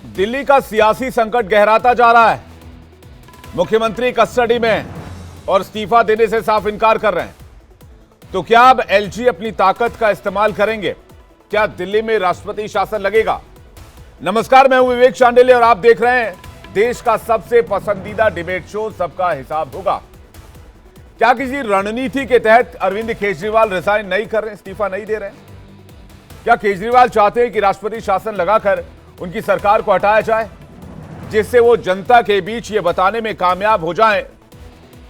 दिल्ली का सियासी संकट गहराता जा रहा है। मुख्यमंत्री कस्टडी में और इस्तीफा देने से साफ इनकार कर रहे हैं। तो क्या अब एलजी अपनी ताकत का इस्तेमाल करेंगे? क्या दिल्ली में राष्ट्रपति शासन लगेगा? नमस्कार, मैं हूं विवेक चांडिल्य और आप देख रहे हैं देश का सबसे पसंदीदा डिबेट शो सबका हिसाब होगा। क्या किसी रणनीति के तहत अरविंद केजरीवाल रिजाइन नहीं कर रहे, इस्तीफा नहीं दे रहे हैं? क्या केजरीवाल चाहते हैं कि राष्ट्रपति शासन लगाकर उनकी सरकार को हटाया जाए, जिससे वो जनता के बीच ये बताने में कामयाब हो जाएं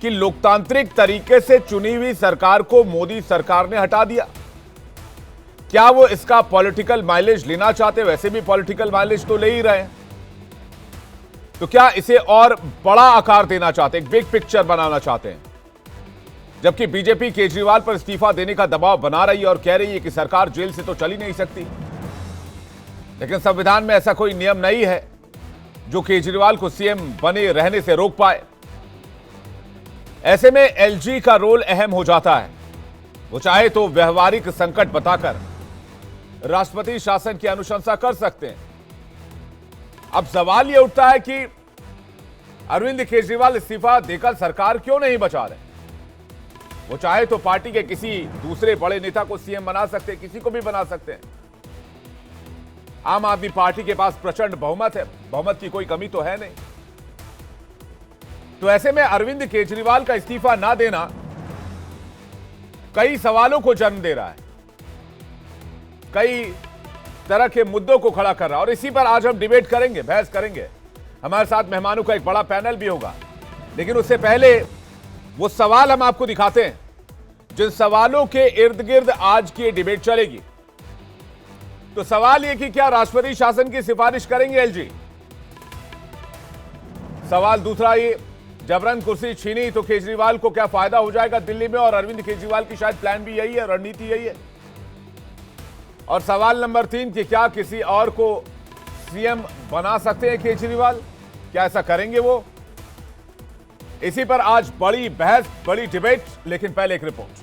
कि लोकतांत्रिक तरीके से चुनी हुई सरकार को मोदी सरकार ने हटा दिया? क्या वो इसका पॉलिटिकल माइलेज लेना चाहते? वैसे भी पॉलिटिकल माइलेज तो ले ही रहे हैं। तो क्या इसे और बड़ा आकार देना चाहते, एक बिग पिक्चर बनाना चाहते हैं? जबकि बीजेपी केजरीवाल पर इस्तीफा देने का दबाव बना रही है और कह रही है कि सरकार जेल से तो चल ही नहीं सकती। लेकिन संविधान में ऐसा कोई नियम नहीं है जो केजरीवाल को सीएम बने रहने से रोक पाए। ऐसे में एलजी का रोल अहम हो जाता है। वो चाहे तो व्यवहारिक संकट बताकर राष्ट्रपति शासन की अनुशंसा कर सकते हैं। अब सवाल यह उठता है कि अरविंद केजरीवाल इस्तीफा देकर सरकार क्यों नहीं बचा रहे? वो चाहे तो पार्टी के किसी दूसरे बड़े नेता को सीएम बना सकते हैं, किसी को भी बना सकते हैं। आम आदमी पार्टी के पास प्रचंड बहुमत है, बहुमत की कोई कमी तो है नहीं। तो ऐसे में अरविंद केजरीवाल का इस्तीफा ना देना कई सवालों को जन्म दे रहा है, कई तरह के मुद्दों को खड़ा कर रहा है। और इसी पर आज हम डिबेट करेंगे, बहस करेंगे। हमारे साथ मेहमानों का एक बड़ा पैनल भी होगा। लेकिन उससे पहले वो सवाल हम आपको दिखाते हैं जिन सवालों के इर्द गिर्द आज की डिबेट चलेगी। तो सवाल यह कि क्या राष्ट्रपति शासन की सिफारिश करेंगे एलजी? सवाल दूसरा ये, जबरन कुर्सी छीनी तो केजरीवाल को क्या फायदा हो जाएगा दिल्ली में? और अरविंद केजरीवाल की शायद प्लान भी यही है, रणनीति यही है। और सवाल नंबर 3 कि क्या किसी और को सीएम बना सकते हैं केजरीवाल? क्या ऐसा करेंगे वो? इसी पर आज बड़ी बहस, बड़ी डिबेट। लेकिन पहले एक रिपोर्ट।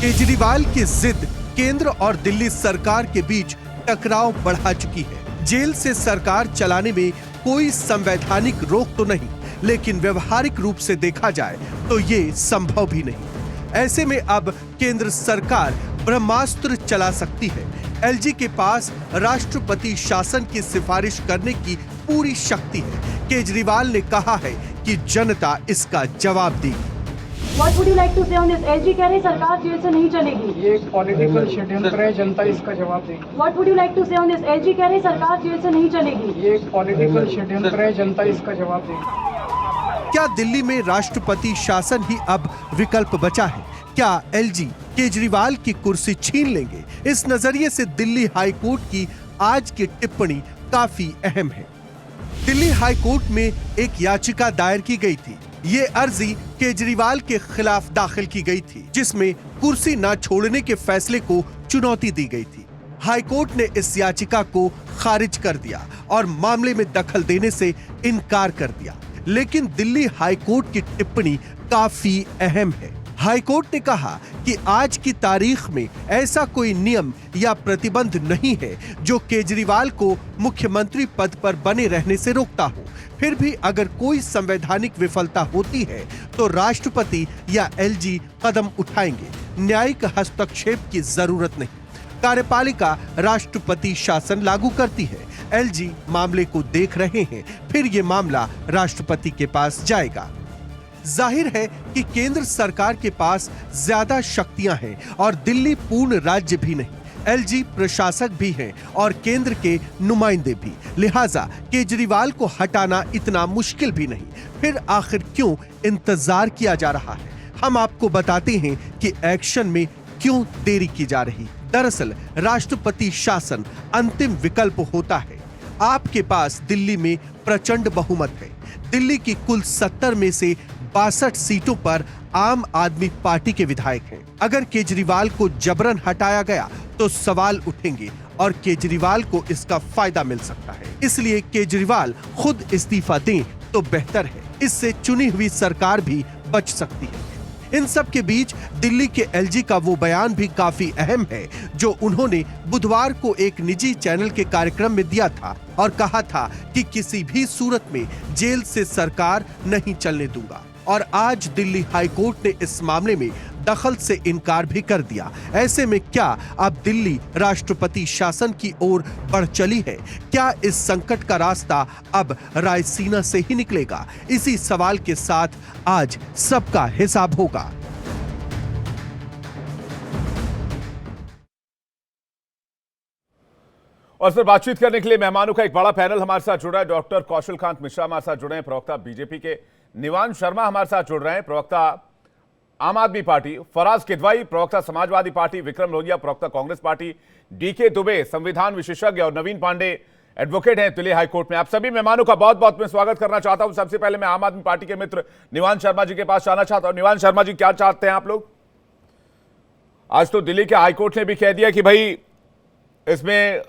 केजरीवाल की जिद केंद्र और दिल्ली सरकार के बीच टकराव बढ़ा चुकी है। जेल से सरकार चलाने में कोई संवैधानिक रोक तो नहीं, लेकिन व्यवहारिक रूप से देखा जाए तो ये संभव भी नहीं। ऐसे में अब केंद्र सरकार ब्रह्मास्त्र चला सकती है। एलजी के पास राष्ट्रपति शासन की सिफारिश करने की पूरी शक्ति है। केजरीवाल ने कहा है कि जनता इसका जवाब देगी। What would you like to say on this? LG कह रहे सरकार जेल से नहीं चलेगी। ये एक पॉलिटिकल षड्यंत्र है, जनता इसका जवाब देगी। What would you like to say on this? LG कह रहे सरकार जेल से नहीं चलेगी। ये एक पॉलिटिकल षड्यंत्र है, जनता इसका जवाब देगी। क्या दिल्ली में राष्ट्रपति शासन ही अब विकल्प बचा है? क्या एलजी केजरीवाल की कुर्सी छीन लेंगे? इस नजरिए से दिल्ली हाईकोर्ट की आज की टिप्पणी काफी अहम है। दिल्ली हाईकोर्ट में एक याचिका दायर की गई थी। ये अर्जी केजरीवाल के खिलाफ दाखिल की गई थी, जिसमें कुर्सी न छोड़ने के फैसले को चुनौती दी गई थी। हाईकोर्ट ने इस याचिका को खारिज कर दिया और मामले में दखल देने से इनकार कर दिया। लेकिन दिल्ली हाईकोर्ट की टिप्पणी काफी अहम है। हाईकोर्ट ने कहा कि आज की तारीख में ऐसा कोई नियम या प्रतिबंध नहीं है जो केजरीवाल को मुख्यमंत्री पद पर बने रहने से रोकता हो। फिर भी अगर कोई संवैधानिक विफलता होती है तो राष्ट्रपति या एलजी कदम उठाएंगे। न्यायिक हस्तक्षेप की जरूरत नहीं। कार्यपालिका राष्ट्रपति शासन लागू करती है। एलजी मामले को देख रहे हैं, फिर ये मामला राष्ट्रपति के पास जाएगा। जाहिर है कि केंद्र सरकार के पास ज्यादा शक्तियां हैं और दिल्ली पूर्ण राज्य भी नहीं। एलजी प्रशासक भी हैं और केंद्र के नुमाइंदे भी। लिहाजा केजरीवाल को हटाना इतना मुश्किल भी नहीं। फिर आखिर क्यों इंतजार किया जा रहा है? हम आपको बताते हैं कि एक्शन में क्यों देरी की जा रही। दरअसल राष्ट्रपति शासन अंतिम विकल्प होता है। आपके पास दिल्ली में प्रचंड बहुमत है। दिल्ली की कुल 70 में से 62 सीटों पर आम आदमी पार्टी के विधायक हैं। अगर केजरीवाल को जबरन हटाया गया तो सवाल उठेंगे और केजरीवाल को इसका फायदा मिल सकता है। इसलिए केजरीवाल खुद इस्तीफा दें तो बेहतर है। इससे चुनी हुई सरकार भी बच सकती है। इन सब के बीच दिल्ली के एलजी का वो बयान भी काफी अहम है जो उन्होंने बुधवार को एक निजी चैनल के कार्यक्रम में दिया था और कहा था कि किसी भी सूरत में जेल से सरकार नहीं चलने दूंगा। और आज दिल्ली हाईकोर्ट ने इस मामले में दखल से इनकार भी कर दिया। ऐसे में क्या अब दिल्ली राष्ट्रपति शासन की ओर बढ़ चली है? क्या इस संकट का रास्ता अब रायसीना से ही निकलेगा? इसी सवाल के साथ आज सबका हिसाब होगा। और फिर बातचीत करने के लिए मेहमानों का एक बड़ा पैनल हमारे साथ जुड़ रहा है। डॉक्टर कौशलकांत मिश्रा हमारे साथ जुड़े हैं, प्रवक्ता बीजेपी के। निवान शर्मा हमारे साथ जुड़ रहे हैं, प्रवक्ता आम आदमी पार्टी। फराज किदवाई, प्रवक्ता समाजवादी पार्टी। विक्रम लोहिया, प्रवक्ता कांग्रेस पार्टी। डीके दुबे, संविधान विशेषज्ञ। और नवीन पांडे, एडवोकेट हैं दिल्ली हाईकोर्ट में। आप सभी मेहमानों का बहुत बहुत मैं स्वागत करना चाहता हूं। सबसे पहले मैं आम आदमी पार्टी के मित्र निवान शर्मा जी के पास जाना चाहता हूं। निवान शर्मा जी, क्या चाहते हैं आप लोग? आज तो दिल्ली के हाईकोर्ट ने भी कह दिया कि भाई इसमें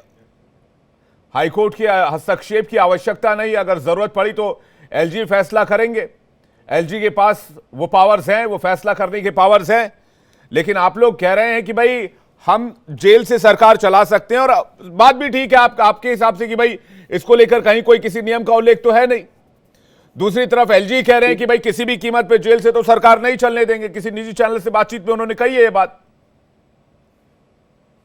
हाईकोर्ट की हस्तक्षेप की आवश्यकता नहीं, अगर जरूरत पड़ी तो एलजी फैसला करेंगे। एलजी के पास वो पावर्स हैं, वो फैसला करने के पावर्स हैं। लेकिन आप लोग कह रहे हैं कि भाई हम जेल से सरकार चला सकते हैं, और बात भी ठीक है आपके हिसाब से कि भाई इसको लेकर कहीं कोई किसी नियम का उल्लेख तो है नहीं। दूसरी तरफ एलजी कह रहे हैं कि भाई किसी भी कीमत पे जेल से तो सरकार नहीं चलने देंगे। किसी निजी चैनल से बातचीत में उन्होंने कही है ये बात।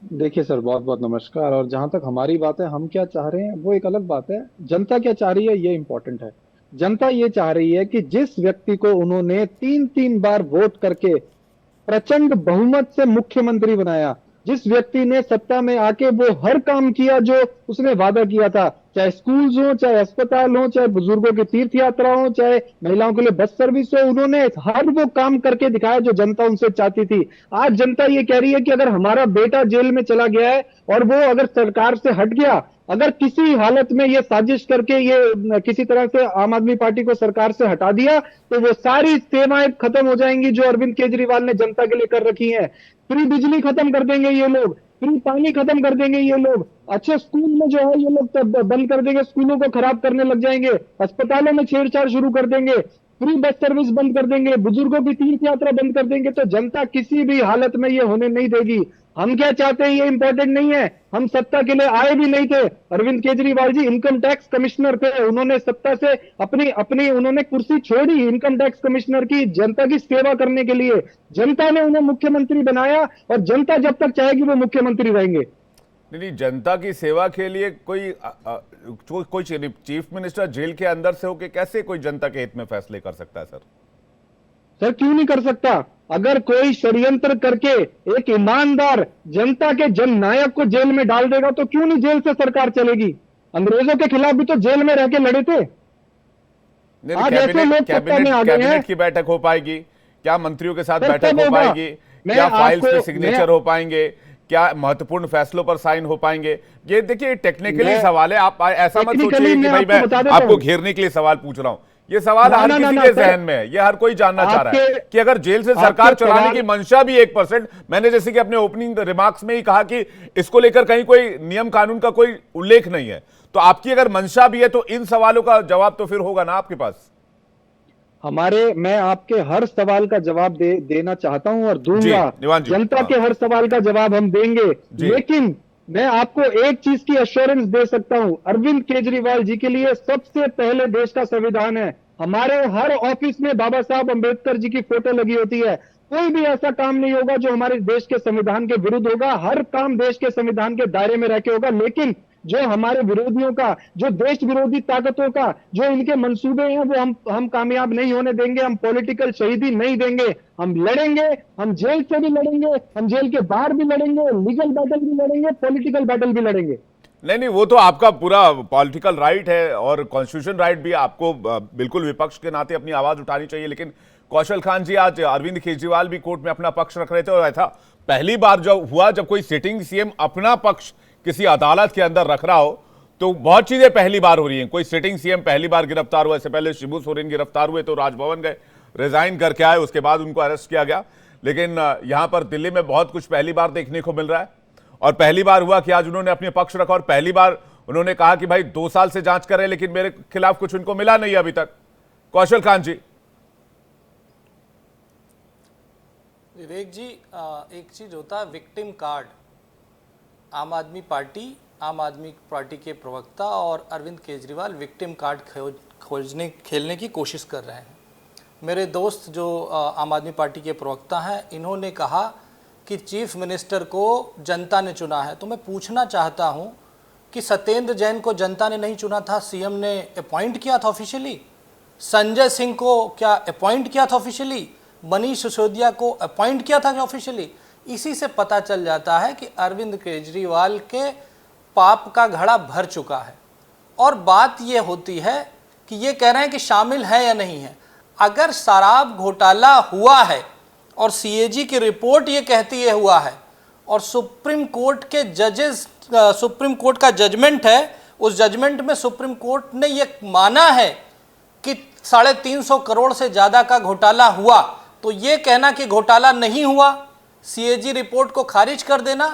देखिए सर, बहुत बहुत नमस्कार। और जहां तक हमारी बात है, हम क्या चाह रहे हैं वो एक अलग बात है। जनता क्या चाह रही है ये इंपॉर्टेंट है। जनता ये चाह रही है कि जिस व्यक्ति को उन्होंने 3 बार वोट करके प्रचंड बहुमत से मुख्यमंत्री बनाया, जिस व्यक्ति ने सत्ता में आके वो हर काम किया जो उसने वादा किया था, चाहे स्कूल्स हो, चाहे अस्पताल हो, चाहे बुजुर्गों की तीर्थ यात्रा हो, चाहे महिलाओं के लिए बस सर्विस हो, उन्होंने हर वो काम करके दिखाया जो जनता उनसे चाहती थी। आज जनता ये कह रही है कि अगर हमारा बेटा जेल में चला गया है और वो अगर सरकार से हट गया, अगर किसी हालत में ये साजिश करके ये किसी तरह से आम आदमी पार्टी को सरकार से हटा दिया, तो वो सारी सेवाएं खत्म हो जाएंगी जो अरविंद केजरीवाल ने जनता के लिए कर रखी है। फ्री बिजली खत्म कर देंगे ये लोग, फ्री पानी खत्म कर देंगे ये लोग, अच्छे स्कूल में जो है ये लोग तब बंद कर देंगे, स्कूलों को खराब करने लग जाएंगे, अस्पतालों में छेड़छाड़ शुरू कर देंगे, फ्री बस सर्विस बंद कर देंगे, बुजुर्गों की तीर्थ यात्रा बंद कर देंगे। तो जनता किसी भी हालत में ये होने नहीं देगी। हम क्या चाहते हैं ये इंपॉर्टेंट नहीं है। हम सत्ता के लिए आए भी नहीं थे। Arvind Kejriwal ji income tax commissioner थे, उन्होंने सत्ता से अपनी उन्होंने कुर्सी छोड़ी इनकम टैक्स कमिश्नर की, जनता की सेवा करने के लिए। जनता ने उन्हें मुख्यमंत्री बनाया और जनता जब तक चाहेगी वो मुख्यमंत्री रहेंगे। नहीं, जनता की सेवा के लिए कोई चीफ मिनिस्टर जेल के अंदर से होकर कैसे कोई जनता के हित में फैसले कर सकता है? सर क्यों नहीं कर सकता? अगर कोई षड्यंत्र करके एक ईमानदार जनता के जननायक को जेल में डाल देगा तो क्यों नहीं जेल से सरकार चलेगी? अंग्रेजों के खिलाफ भी तो जेल में रह के लड़े थे। आज ऐसे लोग सत्ता में आ गए हैं। कैबिनेट की बैठक हो पाएगी क्या? मंत्रियों के साथ बैठक हो पाएगी क्या? फाइल्स पे सिग्नेचर हो पाएंगे क्या? महत्वपूर्ण फैसलों पर साइन हो पाएंगे? ये देखिए टेक्निकली सवाल है। आप ऐसा मत सोचिए कि भाई मैं आपको घेरने के लिए सवाल पूछ रहा हूं। ये सवाल हर किसी के जहन में है, ये हर कोई जानना चाह रहा है कि अगर जेल से सरकार चलाने की मंशा भी 1%, मैंने जैसे कि अपने ओपनिंग रिमार्क्स में ही कहा कि इसको लेकर कहीं कोई नियम कानून का कोई उल्लेख नहीं है, तो आपकी अगर मंशा भी है तो इन सवालों का जवाब तो फिर होगा ना आपके पास। मैं आपके हर सवाल का जवाब देना चाहता हूं और दूंगा। जनता के हर सवाल का जवाब हम देंगे, लेकिन मैं आपको एक चीज की एश्योरेंस दे सकता हूं। अरविंद केजरीवाल जी के लिए सबसे पहले देश का संविधान है। हमारे हर ऑफिस में बाबा साहब अंबेडकर जी की फोटो लगी होती है। कोई भी ऐसा काम नहीं होगा जो हमारे देश के संविधान के विरुद्ध होगा। हर काम देश के संविधान के दायरे में रह के होगा। लेकिन जो हमारे विरोधियों का, जो देश विरोधी ताकतों का जो इनके मंसूबे हैं, वो हम कामयाब नहीं होने देंगे। हम पॉलिटिकल शहीदी नहीं देंगे। हम लड़ेंगे, हम जेल से भी लड़ेंगे, हम जेल के बाहर भी लड़ेंगे, लीगल बैटल भी लड़ेंगे, पॉलिटिकल बैटल भी लड़ेंगे। नहीं, वो तो आपका पूरा पॉलिटिकल राइट है और कॉन्स्टिट्यूशन राइट भी। आपको बिल्कुल विपक्ष के नाते अपनी आवाज उठानी चाहिए। लेकिन कौशल खान जी, आज अरविंद केजरीवाल भी कोर्ट में अपना पक्ष रख रहे थे और ऐसा पहली बार जब कोई सिटिंग सीएम अपना पक्ष किसी अदालत के अंदर रख रहा हो तो बहुत चीजें पहली बार हो रही हैं। कोई सिटिंग सीएम पहली बार गिरफ्तार हुआ, इससे पहले शिबू सोरेन गिरफ्तार हुए तो राजभवन गए, रिजाइन करके आए, उसके बाद उनको अरेस्ट किया गया। लेकिन यहां पर दिल्ली में बहुत कुछ पहली बार देखने को मिल रहा है और पहली बार हुआ कि आज उन्होंने अपने पक्ष रखा और पहली बार उन्होंने कहा कि भाई 2 साल से जांच कर रहे हैं लेकिन मेरे खिलाफ कुछ उनको मिला नहीं अभी तक। कौशल खान जी, विवेक जी, एक चीज़ होता है विक्टिम कार्ड। आम आदमी पार्टी के प्रवक्ता और अरविंद केजरीवाल विक्टिम कार्ड खेलने की कोशिश कर रहे हैं। मेरे दोस्त जो आम आदमी पार्टी के प्रवक्ता हैं, इन्होंने कहा कि चीफ मिनिस्टर को जनता ने चुना है। तो मैं पूछना चाहता हूं कि सत्येंद्र जैन को जनता ने नहीं चुना था, सीएम ने अपॉइंट किया था ऑफिशियली। संजय सिंह को क्या अपॉइंट किया था ऑफिशियली? मनीष सिसोदिया को अपॉइंट किया था क्या ऑफिशियली? इसी से पता चल जाता है कि अरविंद केजरीवाल के पाप का घड़ा भर चुका है। और बात ये होती है कि ये कह रहे हैं कि शामिल है या नहीं है। अगर शराब घोटाला हुआ है और सीएजी की रिपोर्ट ये कहती है हुआ है, और सुप्रीम कोर्ट के जजेस, सुप्रीम कोर्ट का जजमेंट है, उस जजमेंट में सुप्रीम कोर्ट ने ये माना है कि 350 करोड़ से ज़्यादा का घोटाला हुआ, तो ये कहना कि घोटाला नहीं हुआ, सीएजी रिपोर्ट को खारिज कर देना,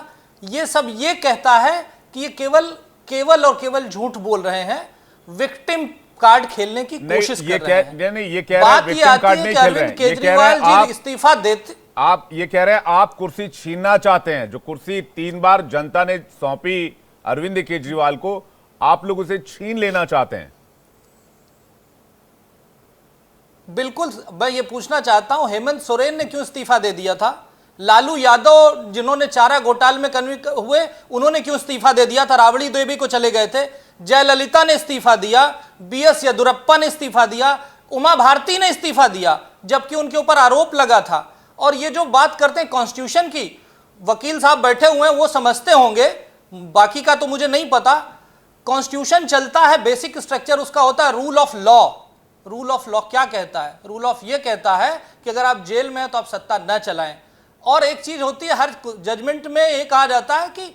ये सब ये कहता है कि ये केवल और केवल झूठ बोल रहे हैं, विक्टिम कार्ड खेलने की कोशिश कर रहे हैं। नहीं, ये कह रहे हैं विक्टिम कार्ड नहीं खेल रहे हैं। केजरीवाल जी इस्तीफा देते, आप ये कह रहे हैं आप कुर्सी छीनना चाहते हैं। जो कुर्सी 3 बार जनता ने सौंपी अरविंद केजरीवाल को, आप लोग उसे छीन लेना चाहते हैं। बिल्कुल। मैं ये पूछना चाहता हूं, हेमंत सोरेन ने क्यों इस्तीफा दे दिया था? लालू यादव जिन्होंने चारा घोटाले में कन्विक्ट हुए, उन्होंने क्यों इस्तीफा दे दिया था? राबड़ी देवी को चले गए थे। जयललिता ने इस्तीफा दिया, बीएस येदियुरप्पा ने इस्तीफा दिया, उमा भारती ने इस्तीफा दिया, जबकि उनके ऊपर आरोप लगा था। और ये जो बात करते हैं कॉन्स्टिट्यूशन की, वकील साहब बैठे हुए हैं, वो समझते होंगे, बाकी का तो मुझे नहीं पता। कॉन्स्टिट्यूशन चलता है, बेसिक स्ट्रक्चर उसका होता है rule of law. Rule of law क्या कहता है? रूल ऑफ ये कहता है कि अगर आप जेल में हैं तो आप सत्ता न चलाएं। और एक चीज होती है, हर जजमेंट में ये कहा जाता है कि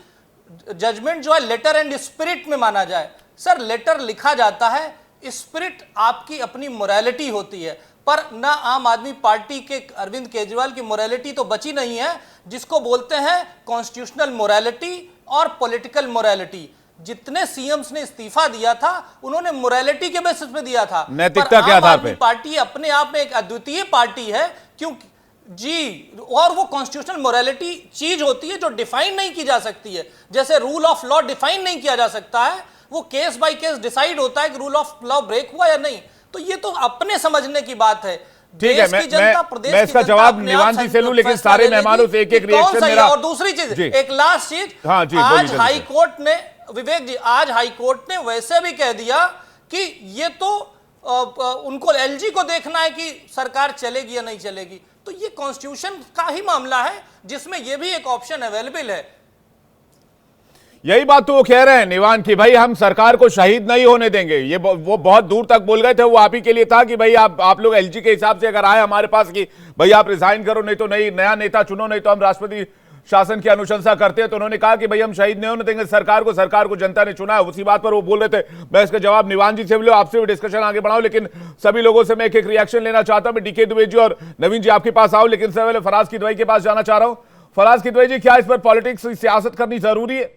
जजमेंट जो है लेटर एंड स्पिरिट में माना जाए। सर, लेटर लिखा जाता है, स्पिरिट आपकी अपनी मोरालिटी होती है, पर ना आम आदमी पार्टी के अरविंद केजरीवाल की मोरालिटी तो बची नहीं है, जिसको बोलते हैं कॉन्स्टिट्यूशनल मोरालिटी और पॉलिटिकल मोरालिटी। जितने सीएम्स ने इस्तीफा दिया था, उन्होंने मोरालिटी के बेसिस पे दिया था, नैतिकता के आधार पे। पार्टी अपने आप में एक अद्वितीय पार्टी है, क्योंकि जी, और वो कॉन्स्टिट्यूशनल मोरालिटी चीज होती है जो डिफाइन नहीं की जा सकती है। जैसे रूल ऑफ लॉ डिफाइन नहीं किया जा सकता है, वो केस बाय केस डिसाइड होता है कि रूल ऑफ लॉ ब्रेक हुआ या नहीं। तो ये तो अपने समझने की बात है। ठीक है, मैं इसका जवाब निवान जी से लूं, लेकिन सारे मेहमानों से एक रिएक्शन मेरा। और दूसरी चीज, एक लास्ट चीज, आज हाई कोर्ट ने, विवेक जी, आज हाई कोर्ट ने वैसे भी कह दिया कि ये तो उनको एलजी को देखना है कि सरकार चलेगी या नहीं चलेगी। तो ये कॉन्स्टिट्यूशन का ही मामला है, जिसमें ये भी एक ऑप्शन अवेलेबल है। यही बात तो वो कह रहे हैं निवान की, भाई हम सरकार को शहीद नहीं होने देंगे। ये वो बहुत दूर तक बोल गए थे। वो आप ही के लिए था कि भाई आप लोग एलजी के हिसाब से अगर आए हमारे पास कि भाई आप रिजाइन करो, नहीं तो नया नेता चुनो, नहीं तो हम राष्ट्रपति शासन की अनुशंसा करते हैं। तो उन्होंने कहा कि भाई हम शहीद नहीं होने देंगे सरकार को जनता ने चुना है। उसी बात पर वो बोल रहे थे। मैं इसका जवाब निवान जी से भी लो, आपसे भी डिस्कशन आगे बढ़ाऊं, लेकिन सभी लोगों से मैं एक रिएक्शन लेना चाहता हूं। मैं डीके दुबे जी और नवीन जी आपके पास आओ, लेकिन सबसे पहले फराज किदवई के पास जाना चाह रहा हूं। फराज किदवई जी, क्या इस पर पॉलिटिक्स, सियासत करनी जरूरी है?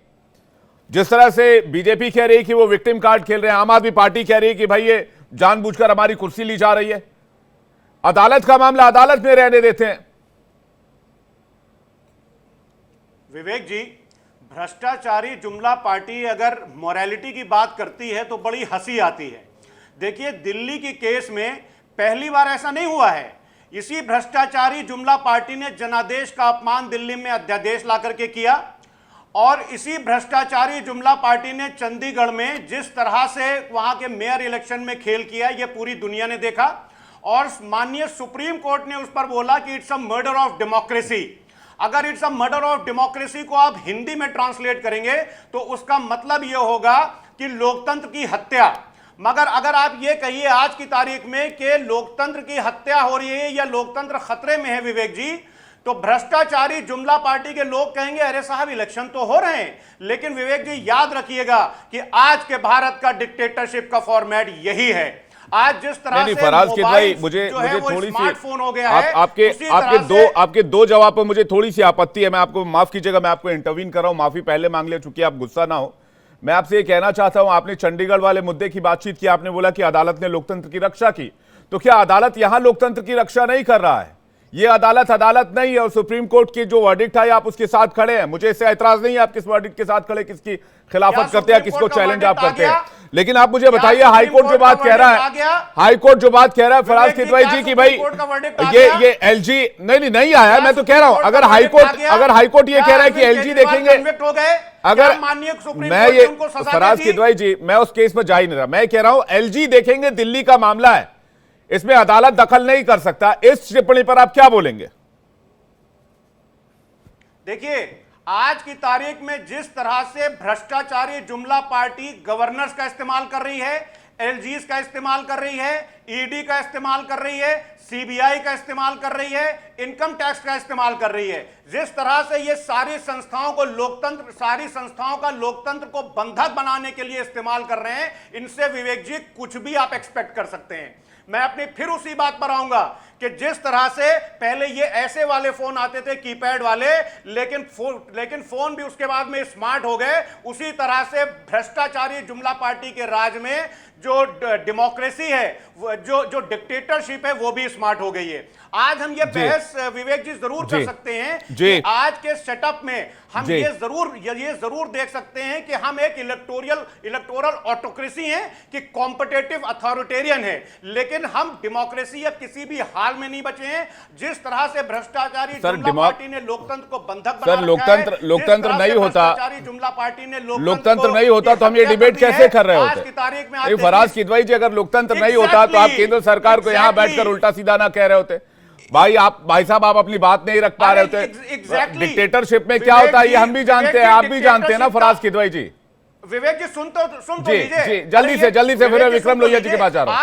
जिस तरह से बीजेपी कह रही है कि वो विक्टिम कार्ड खेल रहे हैं, आम आदमी पार्टी कह रही है कि भाई ये जानबूझकर हमारी कुर्सी ली जा रही है। अदालत का मामला अदालत में रहने देते हैं। विवेक जी, भ्रष्टाचारी जुमला पार्टी अगर मोरालिटी की बात करती है तो बड़ी हंसी आती है। देखिए, दिल्ली की केस में पहली बार ऐसा नहीं हुआ है। इसी भ्रष्टाचारी जुमला पार्टी ने जनादेश का अपमान दिल्ली में अध्यादेश ला करके किया, और इसी भ्रष्टाचारी जुमला पार्टी ने चंडीगढ़ में जिस तरह से वहां के मेयर इलेक्शन में खेल किया, यह पूरी दुनिया ने देखा। और माननीय सुप्रीम कोर्ट ने उस पर बोला कि it's a murder of democracy. अगर it's a murder of democracy को आप हिंदी में ट्रांसलेट करेंगे तो उसका मतलब यह होगा कि लोकतंत्र की हत्या। मगर अगर आप ये कहिए आज की तारीख में कि लोकतंत्र की हत्या हो रही है या लोकतंत्र खतरे में है विवेक जी, तो भ्रष्टाचारी जुमला पार्टी के लोग कहेंगे अरे साहब इलेक्शन तो हो रहे हैं। लेकिन विवेक जी याद रखिएगा कि आज के भारत का डिक्टेटरशिप का फॉर्मेट यही है। आज जिस तरह से फराज किदवई, मुझे थोड़ी सी हो गया है, आपके दो जवाब पर मुझे थोड़ी सी आपत्ति है। मैं आपको माफ कीजिएगा, मैं आपको इंटरवीन कर रहा हूं, माफी पहले मांग ले, चूंकि आप गुस्सा ना हो। मैं आपसे ये कहना चाहता हूं, आपने चंडीगढ़ वाले मुद्दे की बातचीत की, आपने बोला कि अदालत ने लोकतंत्र की रक्षा की। तो क्या अदालत यहां लोकतंत्र की रक्षा नहीं कर रहा है? ये अदालत नहीं है और सुप्रीम कोर्ट की जो वर्डिक्ट है आप उसके साथ खड़े हैं। मुझे इससे ऐतराज नहीं है आप किस वर्डिक्ट के साथ खड़े, किसकी खिलाफत करते हैं, किसको चैलेंज आप करते हैं। लेकिन आप मुझे बताइए हाईकोर्ट जो बात कह रहा है, हाईकोर्ट जो बात कह रहा है फराज किदवई जी की भाई ये एलजी नहीं आया है। मैं तो कह रहा हूं अगर हाईकोर्ट ये कह रहा है कि एलजी देखेंगे, अगर मैं ये फराज किदवई जी मैं उस केस में जा ही नहीं रहा, मैं कह रहा हूं एलजी देखेंगे, दिल्ली का मामला है, इसमें अदालत दखल नहीं कर सकता। इस टिप्पणी पर आप क्या बोलेंगे? देखिए आज की तारीख में जिस तरह से भ्रष्टाचारी जुमला पार्टी गवर्नर्स का इस्तेमाल कर रही है, एलजीएस का इस्तेमाल कर रही है, ईडी का इस्तेमाल कर रही है, सीबीआई का इस्तेमाल कर रही है, इनकम टैक्स का इस्तेमाल कर रही है, जिस तरह से ये सारी संस्थाओं का लोकतंत्र को बंधक बनाने के लिए इस्तेमाल कर रहे हैं, इनसे विवेक जी कुछ भी आप एक्सपेक्ट कर सकते हैं। मैं अपनी फिर उसी बात पर आऊंगा कि जिस तरह से पहले ये ऐसे वाले फोन आते थे कीपैड वाले, लेकिन फोन भी उसके बाद में स्मार्ट हो गए, उसी तरह से भ्रष्टाचारी जुमला पार्टी के राज में जो डेमोक्रेसी है, जो डिक्टेटरशिप है, वो भी स्मार्ट हो गई है। आज हम ये बहस विवेक जी जरूर कर सकते हैं कि आज के सेटअप में हम ये जरूर देख सकते हैं कि हम एक इलेक्टोरल ऑटोक्रेसी हैं कि कॉम्पिटिटिव अथॉरिटेरियन है, लेकिन हम डेमोक्रेसी अब किसी भी हाल में नहीं बचे हैं। जिस तरह से भ्रष्टाचारी जुमला पार्टी ने लोकतंत्र को बंधक बना रखा है, लोकतंत्र नहीं होता, जुमला पार्टी ने लोकतंत्र नहीं होता तो हम ये डिबेट कैसे कर रहे होते? आज की तारीख में फराज किदवई जी अगर लोकतंत्र नहीं होता तो आप केंद्र सरकार को यहां बैठकर उल्टा सीधा ना कह रहे होते। भाई साहब आप अपनी बात नहीं रख पा रहे होते। डिक्टेटरशिप में क्या होता है ये हम भी जानते हैं, आप भी जानते हैं ना फराज किदवई जी। विवेक जी सुन तो लीजिए, जल्दी से फिर विक्रम लोहिया जी के पास जा रहा हूं।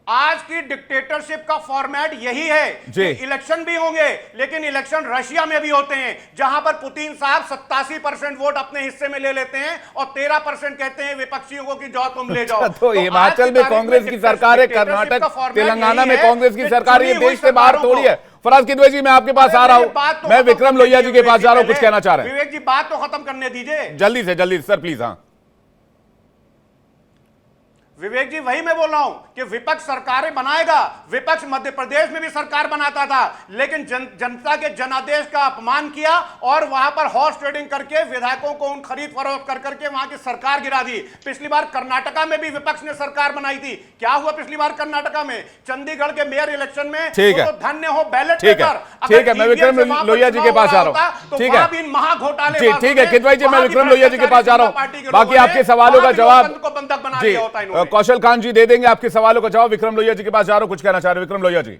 आज की डिक्टेटरशिप का फॉर्मेट यही है कि इलेक्शन भी होंगे, लेकिन इलेक्शन रशिया में भी होते हैं, जहां पर पुतिन साहब 87% वोट अपने हिस्से में ले लेते हैं और 13% कहते हैं विपक्षियों को कि जाओ तुम ले जाओ। तो हिमाचल में कांग्रेस की सरकार है, कर्नाटक तेलंगाना में कांग्रेस की सरकार, ये देश से बाहर थोड़ी है। फराज किदवई जी मैं आपके पास आ रहा हूं, मैं विक्रम लोहिया जी के पास जा रहा हूं, कुछ कहना चाह रहे हैं? विवेक जी बात तो खत्म करने दीजिए जल्दी से सर प्लीज। हाँ विवेक जी वही मैं बोल रहा हूं कि विपक्ष सरकारें बनाएगा। विपक्ष मध्य प्रदेश में भी सरकार बनाता था, लेकिन जनता के जनादेश का अपमान किया और वहां पर हॉर्स ट्रेडिंग करके विधायकों को उन खरीद फरोख्त कर करके वहां की सरकार गिरा दी। पिछली बार कर्नाटका में भी विपक्ष ने सरकार बनाई थी, क्या हुआ पिछली बार कर्नाटका में? चंडीगढ़ के मेयर इलेक्शन में तो धन्य हो बैलेट पेपर। ठीक है मैं विक्रम लोहिया जी के पास जा रहा हूं। ठीक है महाघोटाले, ठीक है किदवई जी मैं विक्रम लोहिया जी के पास जा रहा हूं। बाकी आपके सवालों का जवाब को बंधक बना दिया होता है। कौशल खान जी दे देंगे आपके सवालों का जवाब। विक्रम लोहिया जी के पास जा रहा हूं, कुछ कहना चाह रहे विक्रम लोहिया जी?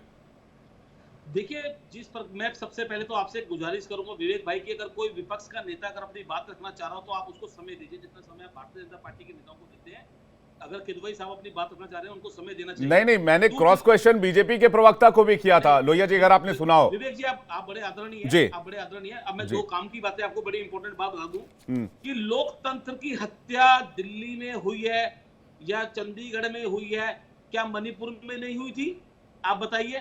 देखिए मैं सबसे पहले तो आपसे गुजारिश करूंगा विवेक भाई की, अगर कोई विपक्ष का नेता अगर अपनी बात रखना चाह रहा हो तो आप उसको समय दीजिए, जितना समय आप भारतीय जनता पार्टी के नेताओं को देते हैं। अगर किदवई साहब अपनी बात रखना चाह रहे हैं उनको समय देना चाहिए। नहीं मैंने क्रॉस क्वेश्चन बीजेपी के प्रवक्ता को भी किया था। लोहिया जी अगर आपने सुना हो। विवेक जी आप बड़े आदरणीय हैं, आप बड़े आदरणीय हैं। अब मैं दो काम की बातें आपको बड़ी इंपॉर्टेंट बात बता दूं कि लोकतंत्र की हत्या दिल्ली में हुई है या चंडीगढ़ में हुई है, क्या मणिपुर में नहीं हुई थी? आप बताइए,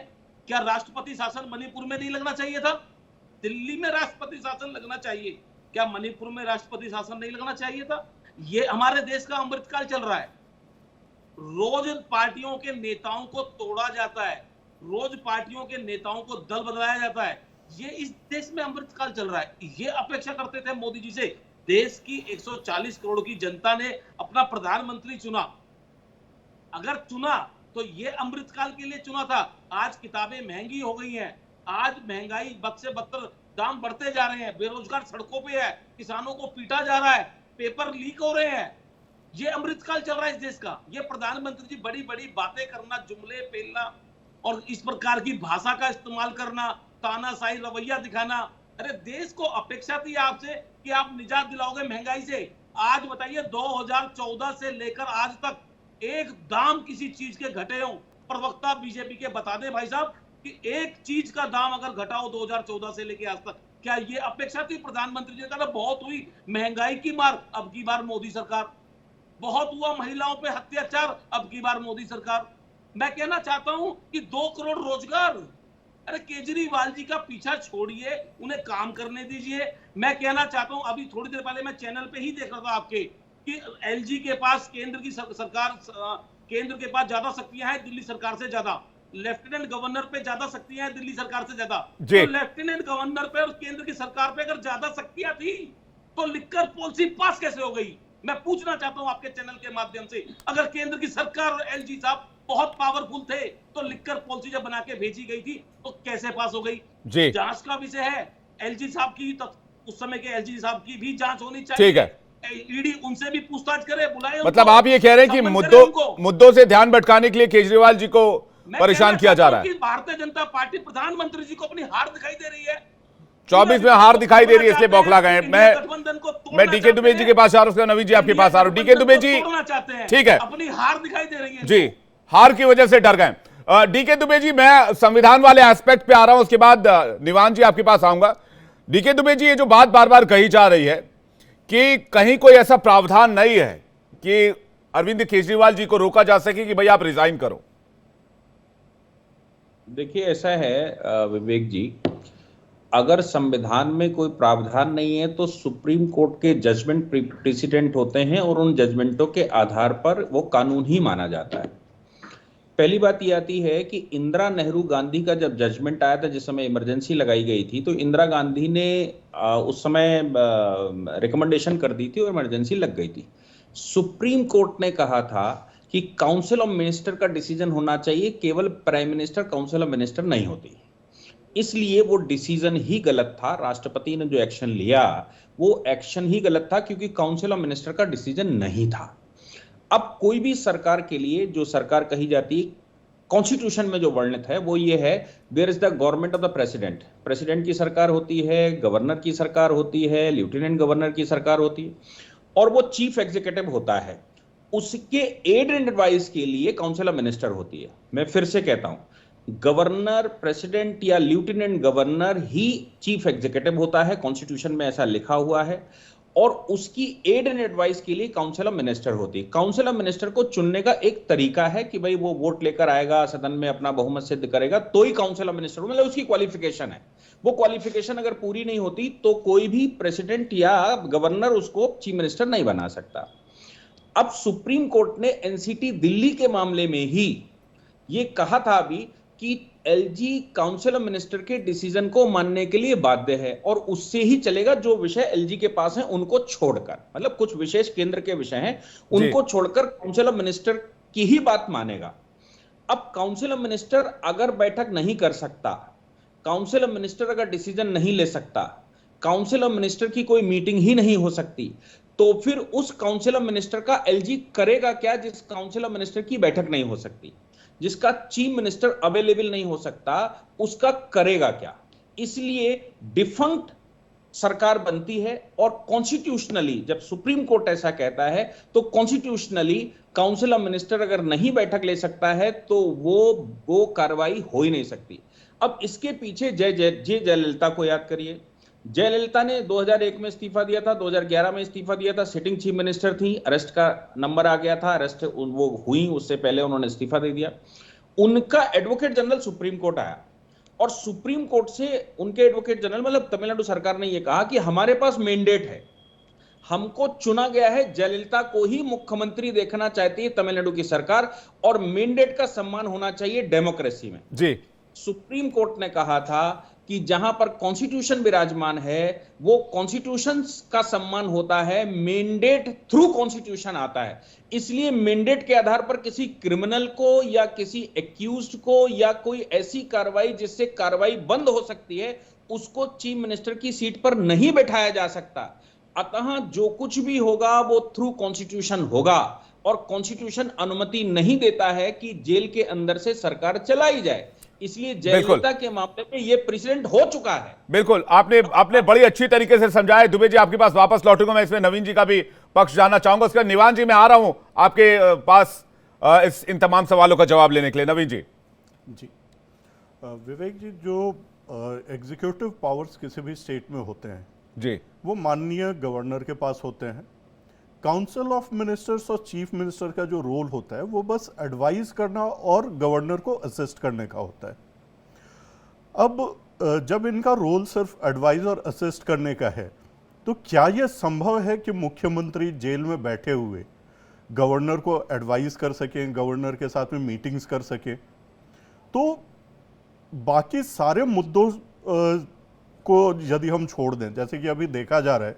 क्या राष्ट्रपति शासन मणिपुर में नहीं लगना चाहिए था? दिल्ली में राष्ट्रपति शासन लगना चाहिए, क्या मणिपुर में राष्ट्रपति शासन नहीं लगना चाहिए था? ये हमारे देश का अमृतकाल चल रहा है। रोज पार्टियों के नेताओं को तोड़ा जाता है, रोज पार्टियों के नेताओं को दल बदलाया जाता है। ये इस देश में अमृतकाल चल रहा है। ये अपेक्षा करते थे मोदी जी से। देश की 140 करोड़ की जनता ने अपना प्रधानमंत्री चुना, अगर चुना तो ये अमृतकाल के लिए चुना था। आज किताबें महंगी हो गई हैं, आज महंगाई बद से बदतर, दाम बढ़ते जा रहे हैं, बेरोजगार सड़कों पे है, किसानों को पीटा जा रहा है, पेपर लीक हो रहे हैं। ये अमृतकाल चल रहा है इस देश का। ये प्रधानमंत्री जी बड़ी बड़ी बातें करना, जुमले पेलना और इस प्रकार की भाषा का इस्तेमाल करना, तानाशाही रवैया दिखाना। अरे देश को अपेक्षा थी आपसे कि आप निजात दिलाओगे महंगाई से। आज बताइए 2014 से लेकर आज तक एक दाम किसी चीज के घटे हो? प्रवक्ता बीजेपी के बता दें भाई साहब कि एक चीज का दाम अगर घटा हो 2014 से लेकर आज तक, क्या ये अपेक्षा थी? प्रधानमंत्री जी ने कहा बहुत हुई महंगाई की मार, अब की बार मोदी सरकार। बहुत हुआ महिलाओं पे अत्याचार, अब की बार मोदी सरकार। मैं कहना चाहता हूं कि 2 करोड़ रोजगार, अरे केजरीवाल जी का पीछा छोड़िए, उन्हें काम करने दीजिए। मैं कहना चाहता हूं, अभी थोड़ी देर पहले मैं चैनल पे ही देख रहा था आपके कि एलजी के पास केंद्र की सरकार, केंद्र के पास ज्यादा शक्तियां हैं दिल्ली सरकार से ज्यादा। लेफ्टिनेंट गवर्नर पे ज्यादा शक्तियां हैं दिल्ली सरकार से ज्यादा। जी। तो लेफ्टिनेंट गवर्नर पे और केंद्र की सरकार पे अगर ज्यादा शक्तियां थी तो लिकर पॉलिसी पास कैसे हो गई? मैं पूछना चाहता हूं आपके चैनल के माध्यम से, अगर केंद्र की सरकार और एलजी साहब बहुत पावरफुल थे तो लिकर पॉलिसी जब बना के भेजी गई थी तो कैसे पास हो गई? जी। जांच का विषय है एलजी साहब की, तो उस समय के एलजी साहब की भी जांच होनी चाहिए। ठीक है, ईडी उनसे भी पूछताछ करे, बुलाए मतलब उनको, आप ये कह रहे हैं कि समन करे उनको। मुद्दों से ध्यान भटकाने के लिए केजरीवाल जी को परेशान किया जा रहा है। भारतीय जनता पार्टी प्रधानमंत्री जी को अपनी हार दिखाई दे रही है, 24 में हार दिखाई दे रही है, इसलिए बौखला गए। मैं डीके दुबे जी के पास आ रहा हूं, नवीन जी आपके पास आ रहा हूं। डीके दुबे जी ठीक है, अपनी हार दिखाई दे रही है जी, हार की वजह से डर गए। डीके दुबे जी, मैं संविधान वाले एस्पेक्ट पे आ रहा हूं, उसके बाद निवान जी आपके पास आऊंगा। डीके दुबे जी, ये जो बात बार बार कही जा रही है कि कहीं कोई ऐसा प्रावधान नहीं है कि अरविंद केजरीवाल जी को रोका जा सके कि भाई आप रिजाइन करो। देखिए, ऐसा है विवेक जी, अगर संविधान में कोई प्रावधान नहीं है तो सुप्रीम कोर्ट के जजमेंट प्रेसिडेंट होते हैं और उन जजमेंटों के आधार पर वो कानून ही माना जाता है। पहली बात ये आती है कि इंदिरा नेहरू गांधी का जब जजमेंट आया था, जिस समय इमरजेंसी लगाई गई थी, तो इंदिरा गांधी ने उस समय रिकमेंडेशन कर दी थी और इमरजेंसी लग गई थी। सुप्रीम कोर्ट ने कहा था कि काउंसिल ऑफ मिनिस्टर का डिसीजन होना चाहिए, केवल prime minister council of minister नहीं होती। इसलिए वो डिसीजन ही गलत था। राष्ट्रपति ने जो एक्शन लिया वो एक्शन ही गलत था, क्योंकि काउंसिल ऑफ मिनिस्टर का डिसीजन नहीं था। अब कोई भी सरकार के लिए जो सरकार कही जाती है, कॉन्स्टिट्यूशन में जो वर्णित है वो ये है, there is the government of the president. President की सरकार होती है, गवर्नर की सरकार होती है, लेफ्टिनेंट गवर्नर की सरकार होती है, और वो चीफ एग्जीक्यूटिव होता है। उसके एड एंड एडवाइस के लिए काउंसिल ऑफ मिनिस्टर होती है। मैं फिर से कहता हूं, गवर्नर, प्रेसिडेंट या लेफ्टिनेंट गवर्नर ही चीफ एग्जीक्यूटिव होता है, कॉन्स्टिट्यूशन में ऐसा लिखा हुआ है, और उसकी एड एंड एडवाइस के लिए काउंसिल ऑफ मिनिस्टर होती है। काउंसिल ऑफ मिनिस्टर को चुनने का एक तरीका है कि भाई वो वोट लेकर आएगा, सदन में अपना बहुमत सिद्ध करेगा, तो ही काउंसिल ऑफ मिनिस्टर, मतलब उसकी क्वालिफिकेशन है। वो क्वालिफिकेशन अगर पूरी नहीं होती तो कोई भी प्रेसिडेंट या गवर्नर उसको चीफ मिनिस्टर नहीं बना सकता। अब सुप्रीम कोर्ट ने एनसीटी दिल्ली के मामले में ही ये कहा था अभी कि एलजी काउंसिल ऑफ मिनिस्टर के डिसीजन को मानने के लिए बाध्य है, और उससे ही चलेगा जो विषय एलजी के पास है उनको छोड़कर, मतलब कुछ विशेष केंद्र के विषय हैं उनको छोड़कर काउंसिल ऑफ मिनिस्टर की ही बात मानेगा। अब काउंसिल ऑफ मिनिस्टर अगर बैठक नहीं कर सकता, काउंसिल ऑफ मिनिस्टर अगर डिसीजन नहीं ले सकता, काउंसिल ऑफ मिनिस्टर की कोई मीटिंग ही नहीं हो सकती, तो फिर उस काउंसिल ऑफ मिनिस्टर का एलजी करेगा क्या? जिस काउंसिल ऑफ मिनिस्टर की बैठक नहीं हो सकती, जिसका चीफ मिनिस्टर अवेलेबल नहीं हो सकता, उसका करेगा क्या? इसलिए डिफंक्ट सरकार बनती है, और कॉन्स्टिट्यूशनली जब सुप्रीम कोर्ट ऐसा कहता है तो कॉन्स्टिट्यूशनली काउंसिल ऑफ मिनिस्टर अगर नहीं बैठक ले सकता है तो वो कार्रवाई हो ही नहीं सकती। अब इसके पीछे जयललिता को याद करिए। जयललिता ने 2001 में इस्तीफा दिया था, 2011 में इस्तीफा दिया था, सिटिंग चीफ मिनिस्टर थी, अरेस्ट का नंबर आ गया था, अरेस्ट वो हुई, उससे पहले उन्होंने इस्तीफा दे दिया। उनका एडवोकेट जनरल सुप्रीम कोर्ट आया, और सुप्रीम कोर्ट से उनके एडवोकेट जनरल, मतलब तमिलनाडु सरकार ने यह कहा कि हमारे पास मैंडेट है, हमको चुना गया है, जयललिता को ही मुख्यमंत्री देखना चाहती है तमिलनाडु की सरकार, और मैंडेट का सम्मान होना चाहिए डेमोक्रेसी में। जी, सुप्रीम कोर्ट ने कहा था कि जहां पर कॉन्स्टिट्यूशन विराजमान है वो कॉन्स्टिट्यूशन का सम्मान होता है, मैंडेट थ्रू कॉन्स्टिट्यूशन आता है। इसलिए मैंडेट के आधार पर किसी क्रिमिनल को या किसी एक्यूज्ड को या कोई ऐसी कार्रवाई जिससे कार्रवाई बंद हो सकती है, उसको चीफ मिनिस्टर की सीट पर नहीं बैठाया जा सकता। अतः जो कुछ भी होगा वो थ्रू कॉन्स्टिट्यूशन होगा, और कॉन्स्टिट्यूशन अनुमति नहीं देता है कि जेल के अंदर से सरकार चलाई जाए। इसलिए जयललिता के मामले में ये प्रेसिडेंट हो चुका है। बिल्कुल, आपने बड़ी अच्छी तरीके से समझाया। दुबे जी, आपके पास वापस लौटूंगा, मैं इसमें नवीन जी का भी पक्ष जानना चाहूंगा। उसके बाद निवान जी, मैं आ रहा हूं आपके पास इन तमाम सवालों का जवाब लेने के लिए। नवीन जी। जी, विवेक जी, जो एग्जीक्यूटिव पावर्स किसी भी स्टेट में होते हैं जी, वो माननीय गवर्नर के पास होते हैं। काउंसिल ऑफ मिनिस्टर्स और चीफ मिनिस्टर का जो रोल होता है वो बस एडवाइस करना और गवर्नर को असिस्ट करने का होता है। अब जब इनका रोल सिर्फ एडवाइस और असिस्ट करने का है, तो क्या यह संभव है कि मुख्यमंत्री जेल में बैठे हुए गवर्नर को एडवाइस कर सकें, गवर्नर के साथ में मीटिंग्स कर सकें? तो बाकी सारे मुद्दों को यदि हम छोड़ दें, जैसे कि अभी देखा जा रहा है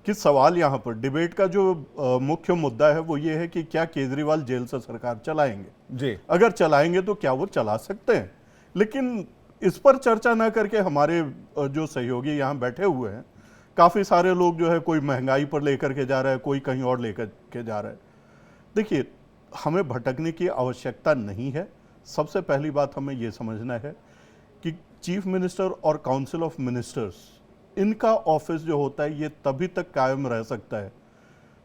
कि सवाल यहाँ पर डिबेट का जो मुख्य मुद्दा है वो ये है कि क्या केजरीवाल जेल से सरकार चलाएंगे जी। अगर चलाएंगे तो क्या वो चला सकते हैं। लेकिन इस पर चर्चा ना करके हमारे जो सहयोगी यहाँ बैठे हुए हैं, काफ़ी सारे लोग जो है कोई महंगाई पर लेकर के जा रहा है, कोई कहीं और लेकर के जा रहा है। देखिए, हमें भटकने की आवश्यकता नहीं है। सबसे पहली बात हमें ये समझना है कि चीफ मिनिस्टर और काउंसिल ऑफ मिनिस्टर्स, इनका ऑफिस जो होता है ये तभी तक कायम रह सकता है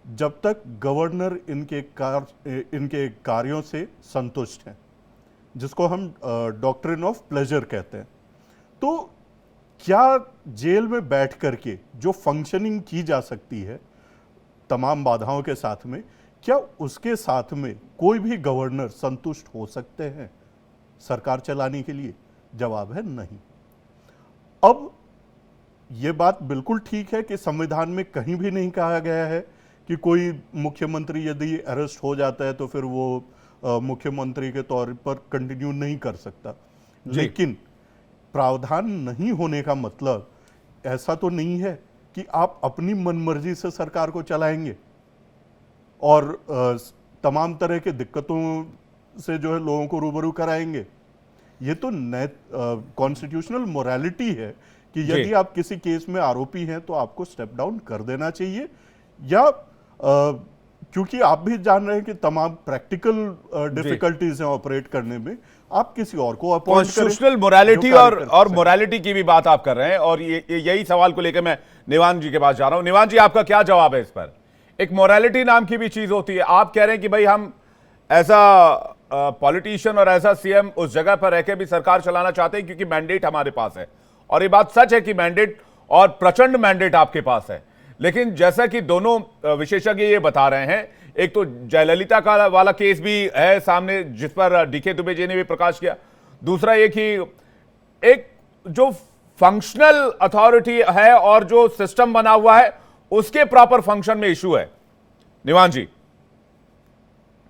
जब तक गवर्नर इनके कार्यों से संतुष्ट हैं, जिसको हम डॉक्ट्रिन ऑफ प्लेजर कहते हैं। तो क्या जेल में बैठ करके जो फंक्शनिंग की जा सकती है तमाम बाधाओं के साथ में, क्या उसके साथ में कोई भी गवर्नर संतुष्ट हो सकते हैं सरकार चलाने के लिए? जवाब है नहीं। अब यह बात बिल्कुल ठीक है कि संविधान में कहीं भी नहीं कहा गया है कि कोई मुख्यमंत्री यदि अरेस्ट हो जाता है तो फिर वो मुख्यमंत्री के तौर पर कंटिन्यू नहीं कर सकता। लेकिन प्रावधान नहीं होने का मतलब ऐसा तो नहीं है कि आप अपनी मनमर्जी से सरकार को चलाएंगे और तमाम तरह के दिक्कतों से जो है लोगों को रूबरू कराएंगे। ये तो कॉन्स्टिट्यूशनल मोरालिटी है कि यदि आप किसी केस में आरोपी हैं तो आपको स्टेप डाउन कर देना चाहिए, या क्योंकि आप भी जान रहे हैं कि तमाम प्रैक्टिकल डिफिकल्टीज हैं ऑपरेट करने में, आप किसी और को अपॉइंट करें। कॉन्स्टिट्यूशनल मोरालिटी और मोरालिटी की भी बात आप कर रहे हैं, और यही सवाल को लेकर मैं निवान जी के पास जा रहा हूं। निवान जी, आपका क्या जवाब है इस पर? एक मोरालिटी नाम की भी चीज होती है। आप कह रहे हैं कि भाई हम ऐसा पॉलिटिशियन और ऐसा सीएम उस जगह पर रह के भी सरकार चलाना चाहते हैं क्योंकि मैंडेट हमारे पास है, और ये बात सच है कि मैंडेट और प्रचंड मैंडेट आपके पास है। लेकिन जैसा कि दोनों विशेषज्ञ ये बता रहे हैं, एक तो जयललिता का वाला केस भी है सामने जिस पर डीके दुबे जी ने भी प्रकाश किया, दूसरा ये कि एक जो फंक्शनल अथॉरिटी है और जो सिस्टम बना हुआ है उसके प्रॉपर फंक्शन में इशू है। निवान जी,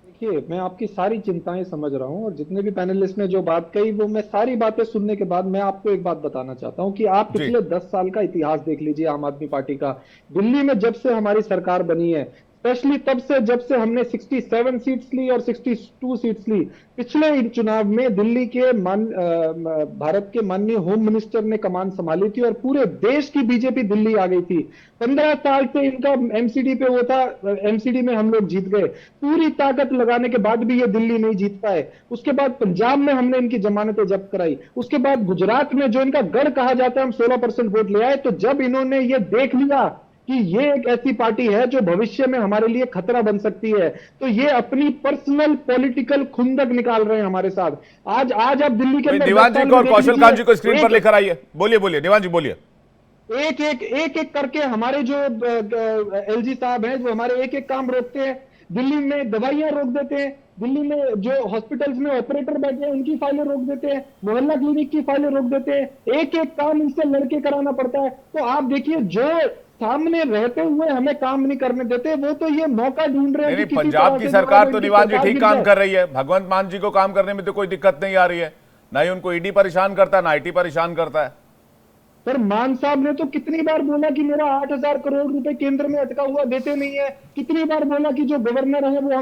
देखिए, मैं आपकी सारी चिंताएं समझ रहा हूं और जितने भी पैनलिस्ट ने जो बात कही वो मैं सारी बातें सुनने के बाद मैं आपको एक बात बताना चाहता हूं कि आप पिछले 10 साल का इतिहास देख लीजिए आम आदमी पार्टी का। दिल्ली में जब से हमारी सरकार बनी है, स्पेशली तब से जब से हमने 67 सीट्स ली और 62 सीट्स ली, पिछले चुनाव में दिल्ली के भारत के माननीय होम मिनिस्टर ने कमान संभाली थी और पूरे देश की बीजेपी दिल्ली आ गई थी। 15 साल से इनका एमसीडी पे वो था, एमसीडी में हम लोग जीत गए। पूरी ताकत लगाने के बाद भी ये दिल्ली नहीं जीत पाए। उसके बाद पंजाब में हमने इनकी जमानतें जब्त कराई। उसके बाद गुजरात में जो इनका गढ़ कहा जाता है, हम 16% वोट ले आए। तो जब इन्होंने ये देख लिया कि ये एक ऐसी पार्टी है जो भविष्य में हमारे लिए खतरा बन सकती है, तो ये अपनी पर्सनल पॉलिटिकल खुंदक निकाल रहे हैं हमारे साथ। आज आप दिल्ली के अंदर निवान जी को और कौशल खान जी को स्क्रीन पर लेकर आइए। बोलिए निवान जी, बोलिए। एक करके हमारे जो एलजी साहब हैं वो हमारे एक काम रोकते हैं। दिल्ली में दवाइयां रोक देते हैं, दिल्ली में जो हॉस्पिटल्स में ऑपरेटर बैठे हैं उनकी फाइलें रोक देते हैं, मोहल्ला क्लिनिक की फाइलें रोक देते हैं। एक काम इनसे लड़के कराना पड़ता है। तो आप देखिए, जो सामने रहते हुए हमें काम नहीं करने देते, वो तो ये मौका ढूंढ रहे हैं। पंजाब की सरकार तो निवान जी ठीक काम कर रही है। भगवंत मान जी को काम करने में तो कोई दिक्कत नहीं आ रही है, ना ही उनको ईडी परेशान करता, ना आईटी परेशान करता है। सर, मान साहब ने तो कितनी बार बोला कि मेरा 8,000 करोड़ रुपए केंद्र में अटका हुआ देते नहीं है। कितनी बार बोला कि जो गवर्नर है वो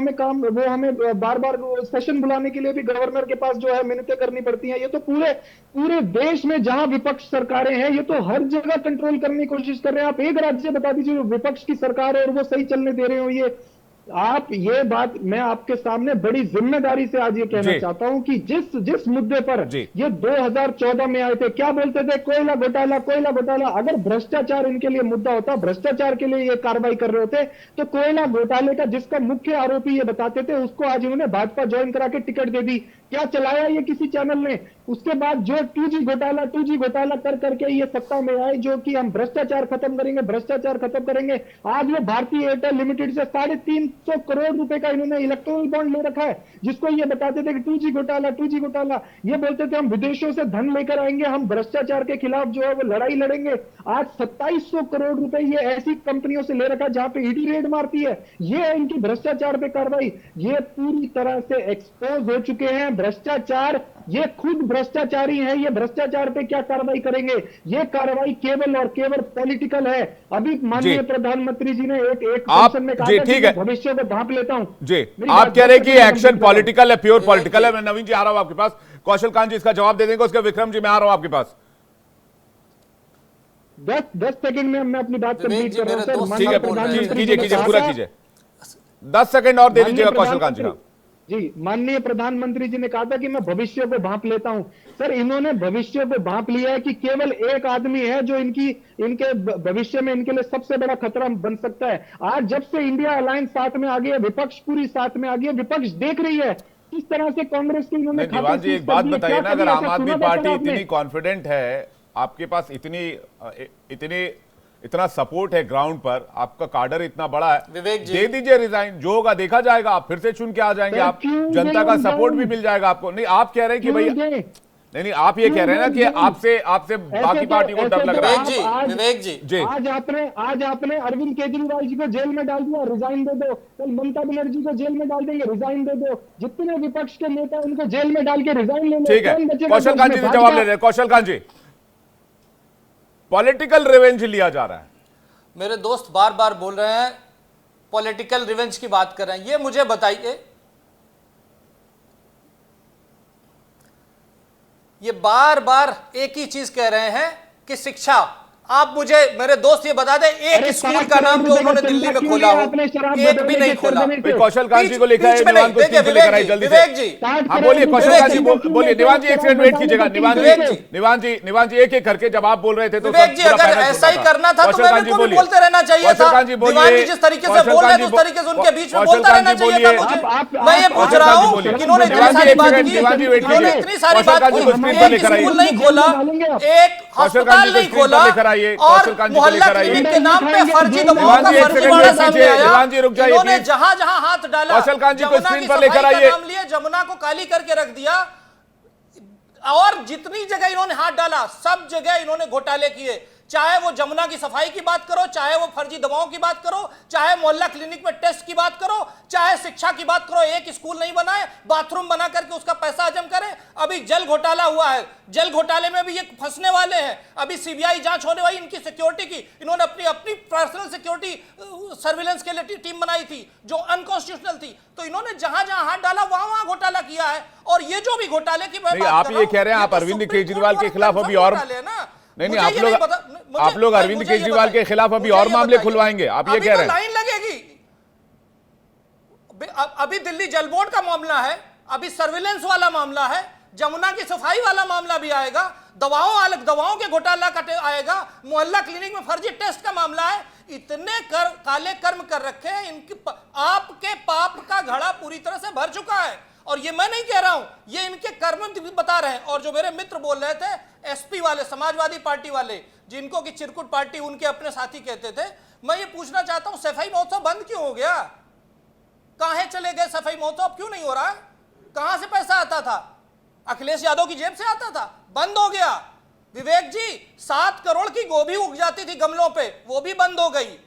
हमें बार बार सेशन बुलाने के लिए भी गवर्नर के पास जो है मिन्नतें करनी पड़ती हैं। ये तो पूरे देश में जहां विपक्ष सरकारें हैं, ये तो हर जगह कंट्रोल करने की कोशिश कर रहे हैं। आप एक राज्य बता दीजिए जो विपक्ष की सरकार है और वो सही चलने दे रहे हो। ये बात मैं आपके सामने बड़ी जिम्मेदारी से आज ये कहना चाहता हूं कि जिस मुद्दे पर ये 2014 में आए थे, क्या बोलते थे? कोयला घोटाला। अगर भ्रष्टाचार इनके लिए मुद्दा होता, भ्रष्टाचार के लिए ये कार्रवाई कर रहे होते, तो कोयला घोटाले का जिसका मुख्य आरोपी ये बताते थे उसको आज इन्होंने भाजपा ज्वाइन करा के टिकट दे दी। क्या चलाया ये किसी चैनल ने? उसके बाद जो 2G घोटाला कर करके ये सत्ता में आए, जो कि हम भ्रष्टाचार खत्म करेंगे। आज वो भारतीय एयरटेल लिमिटेड से 350 करोड़ रुपए का इन्होंने इलेक्टोरल बॉन्ड ले रखा है, जिसको ये बताते थे कि 2G घोटाला। ये बोलते थे हम विदेशों से धन लेकर आएंगे, हम भ्रष्टाचार के खिलाफ जो है वो लड़ाई लड़ेंगे। आज 2700 करोड़ रुपए ये ऐसी कंपनियों से ले रखा है जहां पे ईडी रेड मारती है। ये है इनकी भ्रष्टाचार पे कार्रवाई। ये पूरी तरह से एक्सपोज हो चुके हैं। भ्रष्टाचार ये खुद भ्रष्टाचारी है, ये भ्रष्टाचार पे क्या कार्रवाई करेंगे? ये कार्रवाई केवल और केवल पॉलिटिकल है। अभी माननीय प्रधानमंत्री जी ने एक सेशन में कहा था कि मैं भविष्य को भांप लेता हूं। जी, आप कह रहे हैं कि एक्शन पॉलिटिकल है, प्योर पॉलिटिकल है। मैं नवीन जी आ रहा हूं आपके पास, कौशल कांत जी इसका जवाब दे देंगे, उसके विक्रम जी मैं आ रहा हूं आपके पास। 10 सेकंड में मैं अपनी बात कंप्लीट कर रहा हूं सर। ठीक है, कीजिए पूरा कीजिए, 10 सेकंड और दे दीजिएगा कौशल कांत जी। जी, माननीय प्रधानमंत्री जी ने कहा था कि मैं भविष्य को भांप लेता हूं। सर, इन्होंने भविष्य को भांप लिया है कि केवल एक आदमी है जो इनके भविष्य में इनके लिए सबसे बड़ा खतरा बन सकता है। आज जब से इंडिया अलायंस साथ में आ गई है, विपक्ष पूरी साथ में आ गई है, विपक्ष देख रही है किस तरह से कांग्रेस की इन्होंने दीवान जी एक बात बताइए ना, अगर आम आदमी पार्टी इतनी कॉन्फिडेंट है, आपके पास इतना सपोर्ट है ग्राउंड पर, आपका कार्डर इतना बड़ा है, विवेक जी दे दीजिए रिजाइन, जो होगा देखा जाएगा, आप फिर से चुन के आ जाएंगे, आप जनता का सपोर्ट भी मिल जाएगा आपको। नहीं, आप कह रहे हैं कि भाई नहीं, आप ये कह रहे हैं ना कि आपसे बाकी पार्टी को डर लग रहा है। विवेक जी आज आपने अरविंद केजरीवाल जी को जेल में डाल दिया, रिजाइन दे दो। कल ममता बनर्जी को जेल में डाल देंगे, रिजाइन दे दो। जितने विपक्ष के नेता उनको जेल में डाल के रिजाइन ले लो। ठीक है, कौशल कांत जी जवाब ले रहे हैं। कौशल कांत जी, पॉलिटिकल रिवेंज लिया जा रहा है, मेरे दोस्त बार बार बोल रहे हैं पॉलिटिकल रिवेंज की बात कर रहे हैं। ये मुझे बताइए, ये बार बार एक ही चीज कह रहे हैं कि शिक्षा, आप मुझे मेरे दोस्त ये बता दें, एक स्कूल का नाम जो उन्होंने दिल्ली में खोला हो, एक भी नहीं खोला। कौशल कांत जी को लिखा है, निवान को स्क्रीन पे लेकर आइए जल्दी से। विवेक जी, हाँ बोलिए कौशल कांत जी, बोलिए। निवान जी एक सेकंड वेट कीजिएगा। निवान जी एक करके जब आप बोल रहे थे तो विवेक जी अगर ऐसा ही करना था तो मेरे को भी बोलते रहना चाहिए था। निवान जी जिस तरीके से बोल रहे हैं उस तरीके से उनके बीच में बोलता रहना चाहिए था मुझे। मैं ये पूछ रहा हूं कि इन्होंने इतनी सारी बात की, इन्होंने इतनी सारी बात की, एक स्कूल नहीं खोला, एक अस्पताल नहीं खोला, और मोहल्ला क्लिनिक के नाम पे फर्जी दवाओं का फर्जीवाड़ा सामने आया। इन्होंने जहां जहां हाथ डाला, जमुना की सफाई का नाम लिए जमुना को काली करके रख दिया, और जितनी जगह इन्होंने हाथ डाला सब जगह इन्होंने घोटाले किए। चाहे वो जमुना की सफाई की बात करो, चाहे वो फर्जी दवाओं की बात करो, चाहे मोहल्ला क्लिनिक में टेस्ट की बात करो, चाहे शिक्षा की बात करो। एक स्कूल नहीं बनाए, बाथरूम बना करके उसका पैसा हजम करे। अभी जल घोटाला हुआ है, जल घोटाले में भी ये फंसने वाले हैं। अभी सीबीआई जांच होने वाली इनकी सिक्योरिटी की। इन्होंने अपनी पर्सनल सिक्योरिटी सर्विलेंस के लिए टीम बनाई थी जो अनकॉन्स्टिट्यूशनल थी। तो इन्होंने जहां जहां हाथ डाला वहां घोटाला किया है। और ये जो भी घोटाले की आप ये कह रहे हैं, आप अरविंद केजरीवाल के खिलाफ अभी और नहीं, आप लोग अरविंद केजरीवाल के खिलाफ अभी और मामले खुलवाएंगे, आप ये कह रहे हैं? लाइन लगेगी। अभी दिल्ली जल बोर्ड का मामला है, अभी सर्विलेंस वाला मामला है, जमुना की सफाई वाला मामला भी आएगा, दवाओं के घोटाला का आएगा, मोहल्ला क्लिनिक में फर्जी टेस्ट का मामला है। इतने काले कर्म कर रखे हैं, आपके पाप का घड़ा पूरी तरह से भर चुका है। और ये मैं नहीं कह रहा हूं, ये इनके कर्म बता रहे हैं। और जो मेरे मित्र बोल रहे थे, एसपी वाले, समाजवादी पार्टी वाले, जिनको की चिरकुट पार्टी उनके अपने साथी कहते थे, मैं ये पूछना चाहता हूं, सफाई महोत्सव बंद क्यों हो गया? कहां चले गए सफाई महोत्सव? क्यों नहीं हो रहा है? कहां से पैसा आता था? अखिलेश यादव की जेब से आता था, बंद हो गया। विवेक जी, 7 करोड़ की गोभी उग जाती थी गमलों पे, वो भी बंद हो गई।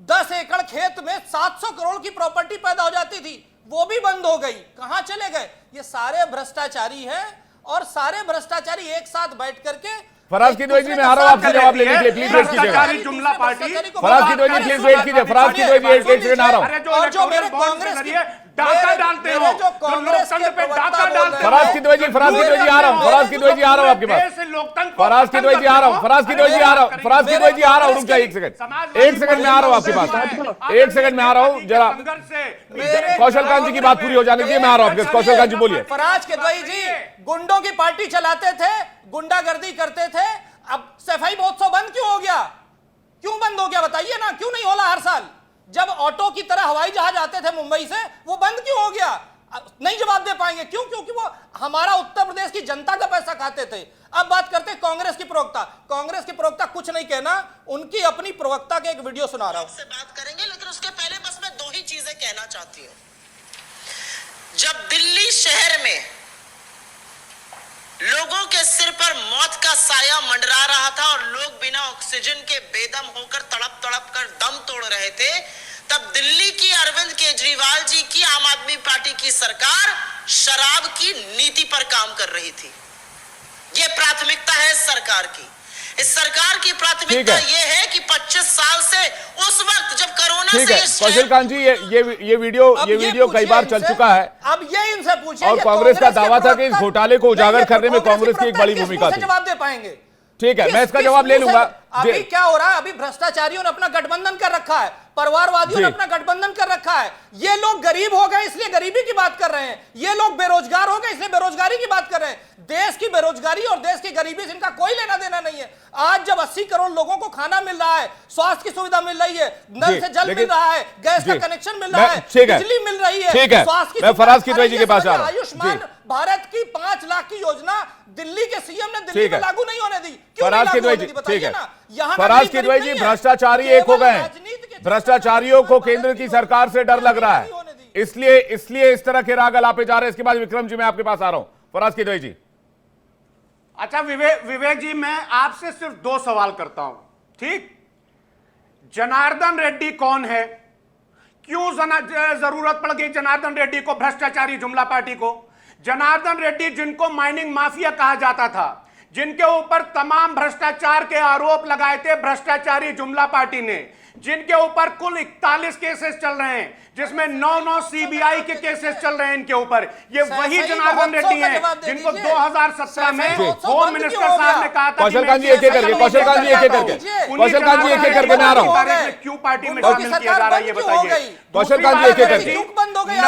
10 एकड़ खेत में 700 करोड़ की प्रॉपर्टी पैदा हो जाती थी, वो भी बंद हो गई। कहां चले गए? ये सारे भ्रष्टाचारी हैं, और सारे भ्रष्टाचारी एक साथ बैठ करके फराज किदवई जी, मैं आ रहा हूं आपसे जवाब लेने के लिए, प्लीज वेट कीजिएगा। जुमला party, Faraz Kidwai ji please wait कीजिए। फराज किदवई जी एक सेकंड आ रहा हूं। और जो मेरे कांग्रेस के डाका डालते हो, जो लोकतंत्र पे डाका डालते हो। फराज किदवई जी आ रहा हूं। फराज किदवई जी आ रहा हूं आपके पास। फराज किदवई जी आ रहा हूं। फराज किदवई जी आ रहा हूं। फराज किदवई जी आ रहा हूं, रुक जाइए एक सेकंड में आ रहा हूं आपके पास। एक सेकंड में आ रहा हूं, जरा कौशल कांत जी की बात पूरी हो जाने दीजिए, मैं आ रहा हूं आपके। कौशल कांत जी बोलिए। फराज किदवई जी गुंडों की पार्टी चलाते थे, गुंडागर्दी करते थे, अब सफाई महोत्सव बंद क्यों हो गया? क्यों बंद हो गया बताइए ना, क्यों नहीं होला हर साल? जब ऑटो की तरह हवाई जहाज आते थे मुंबई से, वो बंद क्यों हो गया? नहीं जवाब दे पाएंगे। क्यों? क्योंकि वो हमारा उत्तर प्रदेश की जनता का पैसा खाते थे। अब बात करते हैं कांग्रेस की प्रवक्ता। कांग्रेस की प्रवक्ता कुछ नहीं कहना, उनकी अपनी प्रवक्ता के एक वीडियो सुना रहा हूं। से बात करेंगे, लेकिन उसके पहले बस मैं 2 ही चीजें कहना चाहती हूं। जब दिल्ली शहर में लोगों के सिर पर मौत का साया मंडरा रहा था और लोग बिना ऑक्सीजन के बेदम होकर तड़प तड़प कर दम तोड़ रहे थे, तब दिल्ली की अरविंद केजरीवाल जी की आम आदमी पार्टी की सरकार शराब की नीति पर काम कर रही थी। ये प्राथमिकता है सरकार की। इस सरकार की प्राथमिकता ये है कि 25 साल से उस वक्त जब कोरोना ठीक से है कौशल कांत जी, ये वीडियो कई बार चल चुका है। अब ये इनसे पूछिए, और कांग्रेस का दावा था कि इस घोटाले को उजागर करने में कांग्रेस की एक बड़ी भूमिका थी। जवाब दे पाएंगे? ठीक है, मैं इसका जवाब ले लूंगा। अभी क्या हो रहा है? अभी भ्रष्टाचारियों ने अपना गठबंधन कर रखा है, परिवारवादियों ने अपना गठबंधन कर रखा है। ये लोग गरीब हो गए इसलिए गरीबी की बात कर रहे हैं, ये लोग बेरोजगार हो गए इसलिए बेरोजगारी की बात कर रहे हैं। देश की बेरोजगारी और देश की गरीबी से इनका कोई लेना देना नहीं है। आज जब 80 करोड़ लोगों को खाना मिल रहा है, स्वास्थ्य की सुविधा मिल रही है, नल से जल मिल रहा है, गैस का कनेक्शन मिल रहा है, बिजली मिल रही है, स्वास्थ्य की मैं फराज किदवई जी के पास आ रहा हूं। आयुष्मान भारत की 5 लाख की योजना दिल्ली के सीएम ने दिल्ली में लागू नहीं होने दी। फराज किदवई जी, ठीक है, फराज किदवई जी, भ्रष्टाचारी एक हो गए हैं। भ्रष्टाचारियों को केंद्र की सरकार से डर लग रहा है, इसलिए इस तरह के राग अलापे जा रहे हैं। इसके बाद विक्रम जी मैं आपके पास आ रहा हूं। फराज किदवई जी। अच्छा विवेक जी, मैं आपसे सिर्फ 2 सवाल करता हूं, ठीक? जनार्दन रेड्डी कौन है? क्यों जरूरत पड़ गई जनार्दन रेड्डी को, भ्रष्टाचारी जुमला पार्टी को? जनार्दन रेड्डी जिनको माइनिंग माफिया कहा जाता था, जिनके ऊपर तमाम भ्रष्टाचार के आरोप लगाए थे भ्रष्टाचारी जुमला पार्टी ने, जिनके ऊपर कुल 41 केसेस चल रहे हैं, जिसमें 9 सीबीआई के केसेस चल रहे हैं इनके ऊपर। ये वही जनार्दन रेड्डी हैं जिनको 2017 में होम मिनिस्टर साहब ने कहा था। कौशल कांत जी एक एक करके, कौशल कांत जी एक एक करके, कौशल कांत जी एक एक करके मैं आ रहा हूं। क्यों पार्टी में शामिल किया जा रहा है ये बताइए। कौशल कांत जी एक एक करके,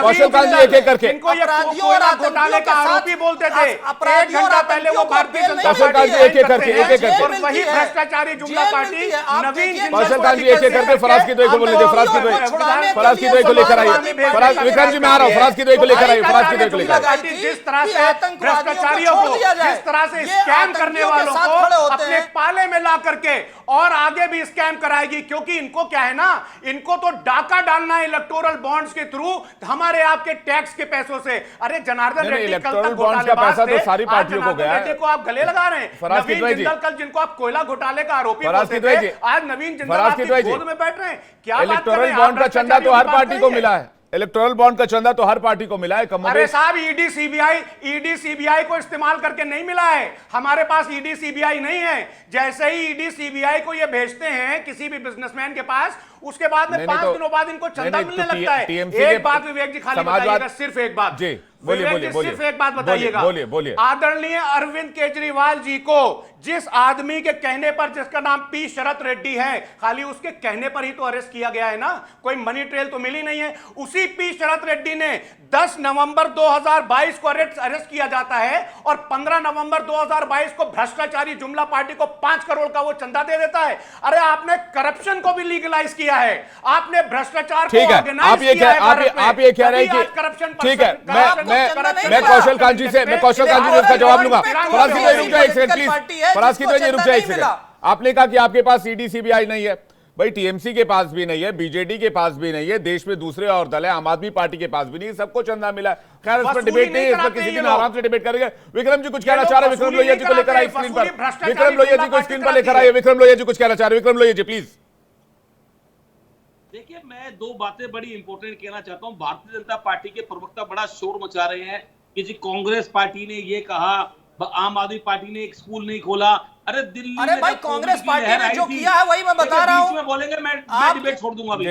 कौशल कांत जी एक एक करके। इनको ये कोयला घोटाले का आरोपी बोलते थे, 1 घंटा पहले वो भारतीय जनता कौशल कांत जी एक एक करके, एक एक करके। और वही भ्रष्टाचारी जुमला पार्टी नवीन कौशल कांत जी एक एक करके फराज किदवई को बोलने दे। फराज किदवई को लेकर आइए। विक्रम जी मैं आ रहा हूं। फराज किदवई को लेकर आइए, फराज किदवई को लेकर आइए। जिस तरह से भ्रष्टाचारियों को, जिस तरह से स्कैम करने वालों को अपने पाले में ला करके और आगे भी स्कैम कराएगी, क्योंकि इनको क्या है ना, इनको तो डाका डालना है इलेक्टोरल बॉन्ड्स के थ्रू, हमारे आपके टैक्स के पैसों से। अरे जनार्दन रेड्डी कल तक बॉन्ड्स का पैसा तो सारी पार्टियों को गया है। रेड्डी को आप गले लगा रहे हैं। नवीन जिंदल कल जिनको आप कोयला घोटाले का आरोपी बोलते थे, आज नवीन जिंदल आपकी गोद में बैठ रहे हैं। क्या इलेक्टोरल बॉन्ड का चंदा तो हर पार्टी को मिला है, इलेक्टोरल बॉन्ड का चंदा तो हर पार्टी को मिला है। अरे साहब, ईडी सीबीआई को इस्तेमाल करके नहीं मिला है। हमारे पास ईडी सीबीआई नहीं है। जैसे ही ईडी सीबीआई को ये भेजते हैं किसी भी बिजनेसमैन के पास, उसके बाद में 5 दिनों बाद इनको चंदा मिलने लगता है। एक बात विवेक जी खाली बताइएगा, सिर्फ एक बात जी बोलिए, सिर्फ एक बात बताइएगा। बोलिए। आदरणीय अरविंद केजरीवाल जी को जिस आदमी के कहने पर, जिसका नाम पी शरत रेड्डी है, खाली उसके कहने पर ही तो अरेस्ट किया गया है ना, कोई मनी ट्रेल तो मिली नहीं है। उसी पी शरत रेड्डी ने 10 नवंबर 2022 को अरेस्ट किया जाता है और 15 नवंबर 2022 को भ्रष्टाचारी जुमला पार्टी को 5 करोड़ का वो चंदा दे देता है। अरे आपने करप्शन को भी लीगलाइज किया है, आपने भ्रष्टाचार को ऑर्गेनाइज किया है। आप ये कह रहे हैं कि करप्शन, ठीक है, मैं कौशल कांत जी से इसका जवाब लूंगा। फराज किदवई रुक जाए एक सेकंड प्लीज। फराज किदवई जी रुक जाए एक सेकंड। आपने कहा कि आपके पास ईडी सीबीआई नहीं है, भाई टीएमसी के पास भी नहीं है, बीजेडी के पास भी नहीं है, देश में दूसरे और दल है, आम आदमी पार्टी के पास भी नहीं है, सबको चंदा मिला है। खैर इस पर डिबेट नहीं है, इस पर किसी दिन आराम से डिबेट करेंगे। विक्रम जी कुछ कहना चाह रहे हैं? विक्रम लोहिया जी को लेकर आइए स्क्रीन पर। विक्रम लोहिया जी को स्क्रीन पर लेकर आइए। विक्रम लोहिया जी कुछ कहना चाह रहे हैं? विक्रम लोहिया जी प्लीज। देखिए, मैं 2 बातें बड़ी इंपॉर्टेंट कहना चाहता हूं। भारतीय जनता पार्टी के प्रवक्ता बड़ा शोर मचा रहे हैं कि जी कांग्रेस पार्टी ने ये कहा, आम आदमी पार्टी ने एक स्कूल नहीं खोला। अरे दिल्ली, अरे भाई कांग्रेस पार्टी ने जो किया है वही मैं बता रहा हूं। बोलेंगे मैं डिबेट छोड़ दूंगा अभी।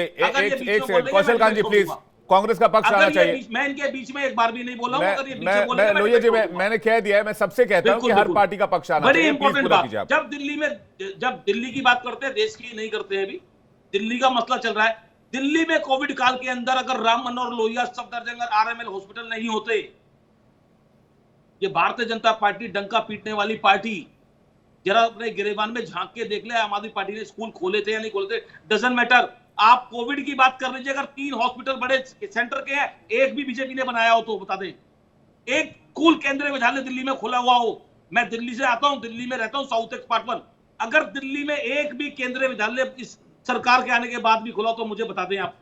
कौशल कांत जी प्लीज, कांग्रेस का पक्ष आना चाहिए। मैं इनके बीच में एक बार भी नहीं बोला हूं। अगर ये मैं लोहिया जी मैंने कह दिया है, मैं सबसे कहता हूं कि हर पार्टी का पक्ष आना चाहिए। बड़ी इंपॉर्टेंट बात, जब दिल्ली की बात करते हैं, देश की नहीं करते हैं। अभी दिल्ली का मसला चल रहा है। दिल्ली में कोविड काल के अंदर अगर राम मनोहर लोहिया, सफदरजंग, आरएमएल हॉस्पिटल नहीं होते, ये भारतीय जनता पार्टी डंका पीटने वाली पार्टी, जरा अपने गिरेबान में झांक के देख ले, आम आदमी पार्टी ने स्कूल खोले थे या नहीं खोले थे, डजंट मैटर। आप कोविड की बात कर लीजिए, अगर 3 हॉस्पिटल बड़े सेंटर के हैं, एक भी बीजेपी ने बनाया हो तो बता दें। एक स्कूल केंद्रीय विद्यालय दिल्ली में खुला हुआ हो। मैं दिल्ली से आता हूं, दिल्ली में रहता हूं, साउथ एक्सपार्टमेंट। अगर दिल्ली में एक भी केंद्रीय विद्यालय इस सरकार के आने के बाद भी खुला तो मुझे बता दें आप।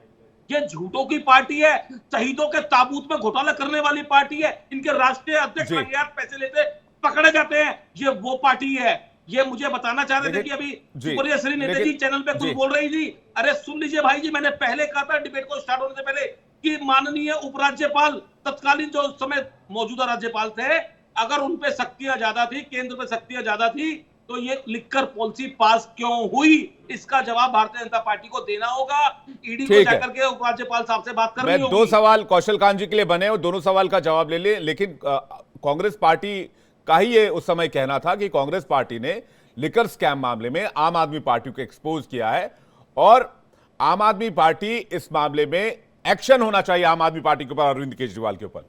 ये झूठों की पार्टी है, शहीदों के ताबूत में घोटाला करने वाली पार्टी है। इनके राष्ट्रीय अध्यक्ष अज्ञात पैसे लेते पकड़े जाते हैं, ये वो पार्टी है। ये मुझे बताना चाह रहे थे कि अभी सुप्रिया श्री नेता जी चैनल पे कुछ बोल रही थी। अरे सुन लीजिए भाई जी, मैंने पहले कहा था डिबेट को स्टार्ट होने से पहले कि माननीय उपराज्यपाल तत्कालीन जो उस समय मौजूदा राज्यपाल थे, अगर उन पे शक्तियां ज्यादा थी, केंद्र पे शक्तियां ज्यादा थी, तो ये लिखकर पॉलिसी पास क्यों हुई, इसका जवाब भारतीय जनता पार्टी को देना होगा। ईडी को जाकर के उपराज्यपाल साहब से बात करनी होगी। मैं 2 सवाल कौशल कांत जी के लिए बने और दोनों सवाल का जवाब ले ले, लेकिन कांग्रेस पार्टी का ही ये उस समय कहना था कि कांग्रेस पार्टी ने लिकर स्कैम मामले में आम आदमी पार्टी को एक्सपोज किया है और आम आदमी पार्टी इस मामले में एक्शन होना चाहिए आम आदमी पार्टी के ऊपर, अरविंद केजरीवाल के ऊपर।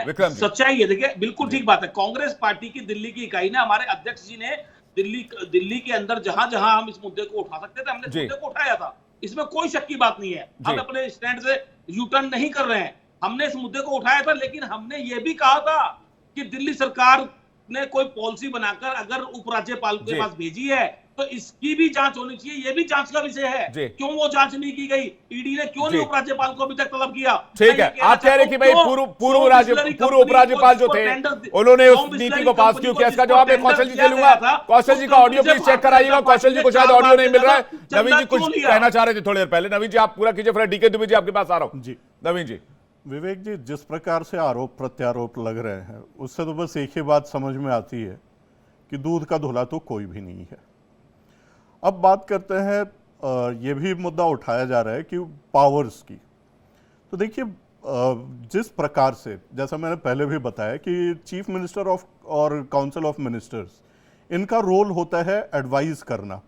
विक्रम जी, सच्चाई है, देखिए बिल्कुल ठीक बात है। कांग्रेस पार्टी की दिल्ली की इकाई ने, हमारे अध्यक्ष जी ने दिल्ली के अंदर जहां जहां हम इस मुद्दे को उठा सकते थे, हमने इस मुद्दे को उठाया था। इसमें कोई शक की बात नहीं है। हम अपने स्टैंड से यू टर्न नहीं कर रहे हैं। हमने इस मुद्दे को उठाया था, लेकिन हमने ये भी कहा था कि दिल्ली सरकार ने कोई पॉलिसी बनाकर अगर उपराज्यपाल के पास भेजी है तो इसकी भी जांच होनी चाहिए। ये भी जांच का विषय है। क्यों वो जांच नहीं की गई? ईडी ने क्यों नहीं उपराज्यपाल को अभी तक तलब किया? ठीक है, आप कह रहे कि भाई पूर्व उपराज्यपाल जो थे उन्होंने उस नीति को पास क्यों किया? इसका जवाब मैं कौशल जी से लूंगा। कौशल जी का ऑडियो प्लीज चेक कराइएगा। कौशल जी को शायद ऑडियो नहीं मिल रहा है। नवीन जी कुछ कहना चाह रहे थे थोड़ी देर पहले। नवीन जी आप पूरा कीजिए, फिर डीके दुबे जी आपके पास आ रहा हूं। जी नवीन जी। विवेक जी, जिस प्रकार से आरोप प्रत्यारोप लग रहे हैं उससे तो बस एक ही बात समझ में आती है कि दूध का धुला तो कोई भी नहीं है। अब बात करते हैं, ये भी मुद्दा उठाया जा रहा है कि पावर्स की। तो देखिए, जिस प्रकार से, जैसा मैंने पहले भी बताया कि चीफ मिनिस्टर ऑफ और काउंसिल ऑफ मिनिस्टर्स, इनका रोल होता है एडवाइस करना।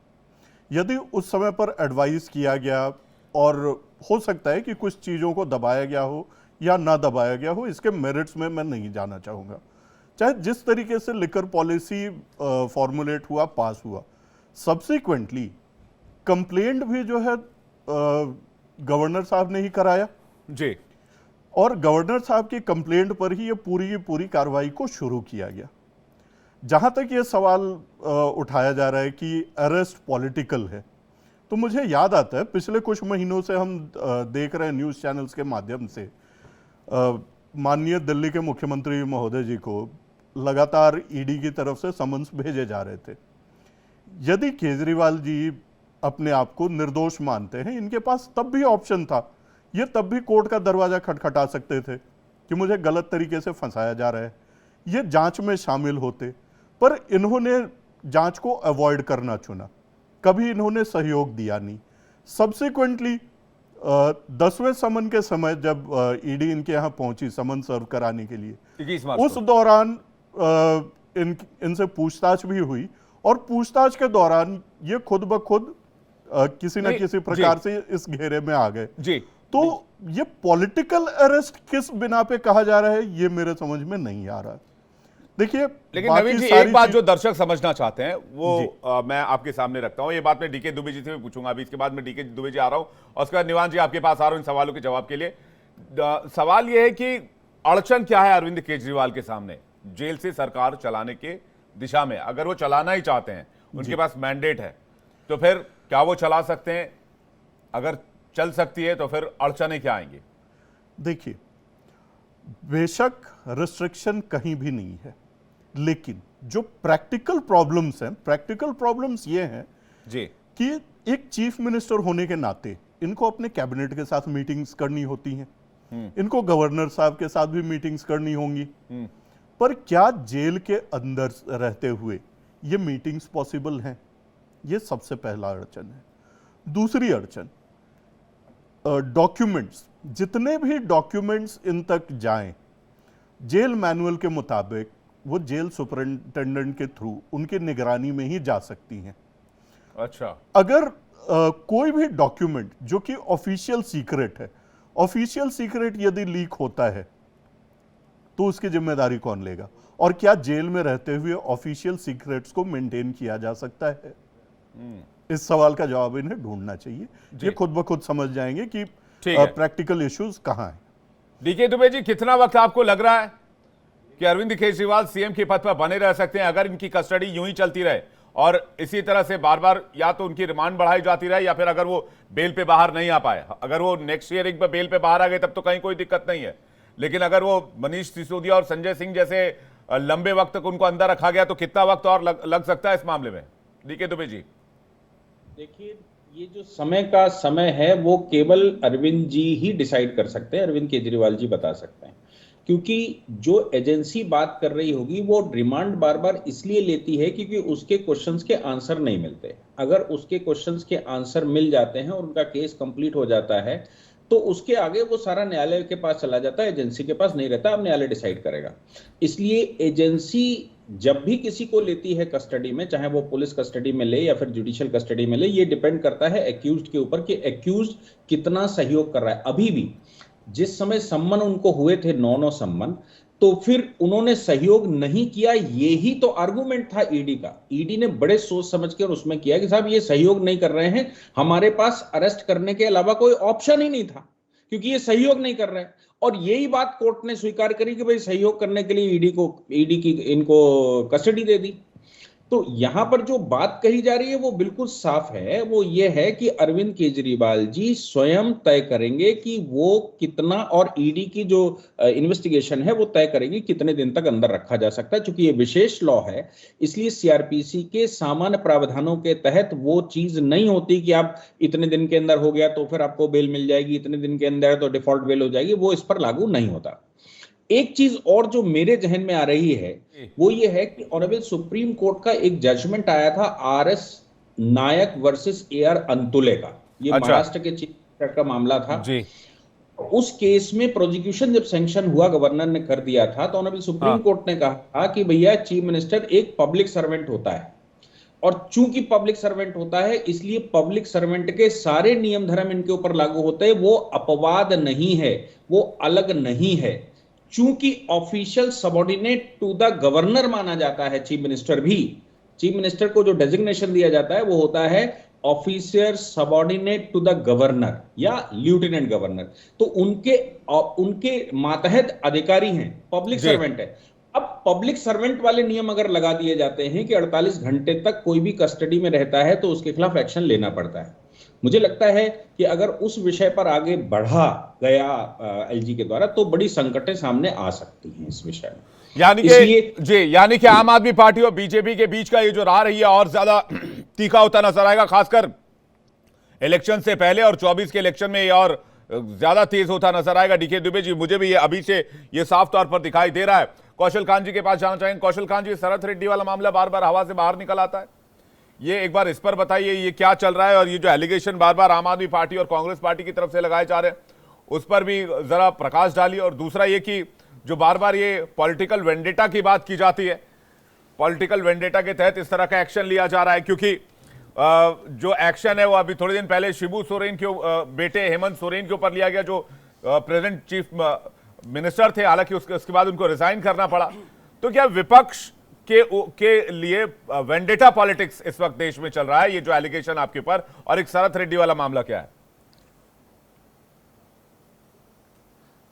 यदि उस समय पर एडवाइस किया गया, और हो सकता है कि कुछ चीज़ों को दबाया गया हो या ना दबाया गया हो, इसके मेरिट्स में मैं नहीं जाना चाहूँगा। चाहे जिस तरीके से लिकर पॉलिसी फॉर्मुलेट हुआ, पास हुआ, सब्सिक्वेंटली कंप्लेंट भी जो है गवर्नर साहब ने ही कराया जी, और गवर्नर साहब की कंप्लेंट पर ही ये पूरी की पूरी कार्रवाई को शुरू किया गया। जहां तक ये सवाल उठाया जा रहा है कि अरेस्ट पॉलिटिकल है, तो मुझे याद आता है पिछले कुछ महीनों से हम देख रहे हैं न्यूज़ चैनल्स के माध्यम से माननीय दिल्ली के मुख्यमंत्री महोदय जी को लगातार ईडी की तरफ से समन्स भेजे जा रहे थे। यदि केजरीवाल जी अपने आप को निर्दोष मानते हैं, इनके पास तब भी ऑप्शन था, ये तब भी कोर्ट का दरवाजा खटखटा सकते थे कि मुझे गलत तरीके से फंसाया जा रहा है, ये जांच में शामिल होते, पर इन्होंने जांच को अवॉइड करना चुना, कभी इन्होंने सहयोग दिया नहीं। सब्सिक्वेंटली 10वें समन के समय जब ईडी इनके यहाँ पहुंची समन सर्व कराने के लिए, उस दौरान इनसे पूछताछ भी हुई, और पूछताछ के दौरान ये खुद ब खुद किसी न किसी प्रकार से इस घेरे में आ गए जी। तो ये पॉलिटिकल अरेस्ट किस बिना पे कहा जा रहा है, ये मेरे समझ में नहीं आ रहा। देखिए, लेकिन नवीन जी एक बात जो दर्शक समझना चाहते हैं वो मैं आपके सामने रखता हूं। ये बात मैं डीके दुबे जी से भी पूछूंगा अभी, इसके बाद मैं डीके दुबे जी आ रहा हूं और उसके बाद निवान जी आपके पास आ रहा हूं इन सवालों के जवाब के लिए। सवाल ये है कि अड़चन क्या है अरविंद केजरीवाल के सामने जेल से सरकार चलाने के दिशा में? अगर वो चलाना ही चाहते हैं, उनके पास मैंडेट है, तो फिर क्या वो चला सकते हैं? अगर चल सकती है तो फिर अड़चनें क्या आएंगी? देखिए, बेशक रिस्ट्रिक्शन कहीं भी नहीं है, लेकिन जो प्रैक्टिकल प्रॉब्लम्स हैं, प्रैक्टिकल प्रॉब्लम्स ये हैं जी कि एक चीफ मिनिस्टर होने के नाते इनको अपने कैबिनेट के साथ मीटिंग्स करनी होती हैं, इनको गवर्नर साहब के साथ भी मीटिंग्स करनी होंगी, पर क्या जेल के अंदर रहते हुए ये मीटिंग्स पॉसिबल हैं? ये सबसे पहला अड़चन है। दूसरी अड़चन, डॉक्यूमेंट्स, जितने भी डॉक्यूमेंट्स इन तक जाएं, जेल मैनुअल के मुताबिक वो जेल सुपरिंटेंडेंट के थ्रू उनकी निगरानी में ही जा सकती हैं। अच्छा, अगर कोई भी डॉक्यूमेंट जो कि ऑफिशियल सीक्रेट है, ऑफिशियल सीक्रेट यदि लीक होता है तो उसकी जिम्मेदारी कौन लेगा? और क्या जेल में रहते हुए ऑफिशियल सीक्रेट्स को मेंटेन किया जा सकता है? इस सवाल का जवाब इन्हें ढूंढना चाहिए। ये खुद ब खुद समझ जाएंगे कि प्रैक्टिकल इश्यूज कहां हैं। डीके दुबे जी, कितना वक्त आपको लग रहा है कि अरविंद केजरीवाल सीएम के पद पर बने रह सकते हैं अगर इनकी कस्टडी यूं ही चलती रहे और इसी तरह से बार बार या तो उनकी रिमांड बढ़ाई जाती रहे या फिर अगर वो बेल पे बाहर नहीं आ पाए? अगर वो नेक्स्ट ईयर एक बार बेल पे बाहर आ गए तब तो कहीं कोई दिक्कत नहीं है, लेकिन अगर वो मनीष सिसोदिया और संजय सिंह जैसे लंबे वक्त तक उनको अंदर रखा गया तो कितना वक्त और लग सकता है इस मामले में? डीके दुबे जी, देखिए, ये जो समय है वो केवल अरविंद जी ही डिसाइड कर सकते हैं, अरविंद केजरीवाल जी बता सकते हैं, क्योंकि जो एजेंसी बात कर रही होगी वो रिमांड बार बार इसलिए लेती है क्योंकि उसके क्वेश्चंस के आंसर नहीं मिलते। अगर उसके क्वेश्चंस के आंसर मिल जाते हैं और उनका केस कंप्लीट हो जाता है तो उसके आगे वो सारा न्यायालय के पास चला जाता है, एजेंसी के पास नहीं रहता, अब न्यायालय डिसाइड करेगा। इसलिए एजेंसी जब भी किसी को लेती है कस्टडी में, चाहे वो पुलिस कस्टडी में ले या फिर जुडिशियल कस्टडी में ले, ये डिपेंड करता है एक्यूज्ड के ऊपर कि एक्यूज्ड कितना सहयोग कर रहा है। अभी भी जिस समय सम्मन उनको हुए थे 9 सम्मन, तो फिर उन्होंने सहयोग नहीं किया, यही तो आर्गुमेंट था ईडी का। ईडी ने बड़े सोच समझ के और उसमें किया कि साहब ये सहयोग नहीं कर रहे हैं, हमारे पास अरेस्ट करने के अलावा कोई ऑप्शन ही नहीं था क्योंकि ये सहयोग नहीं कर रहे हैं। और यही बात कोर्ट ने स्वीकार करी कि भाई सहयोग करने के लिए ईडी की इनको कस्टडी दे दी। तो यहां पर जो बात कही जा रही है वो बिल्कुल साफ है, वो ये है कि अरविंद केजरीवाल जी स्वयं तय करेंगे कि वो कितना, और ईडी की जो इन्वेस्टिगेशन है वो तय करेगी कितने दिन तक अंदर रखा जा सकता है। चूंकि ये विशेष लॉ है इसलिए सीआरपीसी के सामान्य प्रावधानों के तहत वो चीज नहीं होती कि आप इतने दिन के अंदर हो गया तो फिर आपको बेल मिल जाएगी, इतने दिन के अंदर तो डिफॉल्ट बेल हो जाएगी, वो इस पर लागू नहीं होता। एक चीज और जो मेरे जहन में आ रही है वो ये है कि ऑनरेबल सुप्रीम कोर्ट का एक जजमेंट आया था आरएस नायक वर्सेस एआर अंतुले का, ये महाराष्ट्र के चीफ मिनिस्टर का मामला था जी। उस केस में प्रोसिक्यूशन जब सैंक्शन हुआ, गवर्नर ने कर दिया था, तो ऑनरेबल सुप्रीम कोर्ट ने कहा कि भैया चीफ मिनिस्टर एक पब्लिक सर्वेंट होता है और चूंकि पब्लिक सर्वेंट होता है इसलिए पब्लिक सर्वेंट के सारे नियम धर्म इनके ऊपर लागू होते हैं, वो अपवाद नहीं है, वो अलग नहीं है। चूंकि official subordinate to the governor माना जाता है चीफ मिनिस्टर भी, चीफ मिनिस्टर को जो डेजिग्नेशन दिया जाता है वो होता है officer subordinate to the governor या लेफ्टिनेंट गवर्नर, तो उनके मातहत अधिकारी हैं, पब्लिक सर्वेंट है। अब पब्लिक सर्वेंट वाले नियम अगर लगा दिए जाते हैं कि 48 घंटे तक कोई भी कस्टडी में रहता है तो उसके खिलाफ एक्शन लेना पड़ता है। मुझे लगता है कि अगर उस विषय पर आगे बढ़ा गया एलजी के द्वारा तो बड़ी संकटें सामने आ सकती हैं इस विषय में। यानी कि आम आदमी पार्टी और बीजेपी के बीच का ये जो रहा रही है और ज्यादा तीखा होता नजर आएगा, खासकर इलेक्शन से पहले, और 24 के इलेक्शन में ये और ज्यादा तेज होता नजर आएगा। डीके दुबे जी, मुझे भी ये अभी से ये साफ तौर पर दिखाई दे रहा है। कौशल खान जी के पास जाना चाहेंगे। कौशल खान जी, शरद रेड्डी वाला मामला बार बार हवा से बाहर निकल आता है, ये एक बार इस पर बताइए ये क्या चल रहा है, और ये जो एलिगेशन बार बार आम आदमी पार्टी और कांग्रेस पार्टी की तरफ से लगाए जा रहे हैं उस पर भी जरा प्रकाश डालिए। और दूसरा ये कि जो बार बार ये पॉलिटिकल वेंडेटा की बात की जाती है, पॉलिटिकल वेंडेटा के तहत इस तरह का एक्शन लिया जा रहा है, क्योंकि जो एक्शन है वो अभी थोड़े दिन पहले शिबू सोरेन के बेटे हेमंत सोरेन के ऊपर लिया गया, जो प्रेजेंट चीफ मिनिस्टर थे, हालांकि उसके बाद उनको रिजाइन करना पड़ा। तो क्या विपक्ष के लिए वेंडेटा पॉलिटिक्स इस वक्त देश में चल रहा है, ये जो एलिगेशन आपके ऊपर, और एक शरद रेड्डी वाला मामला क्या है?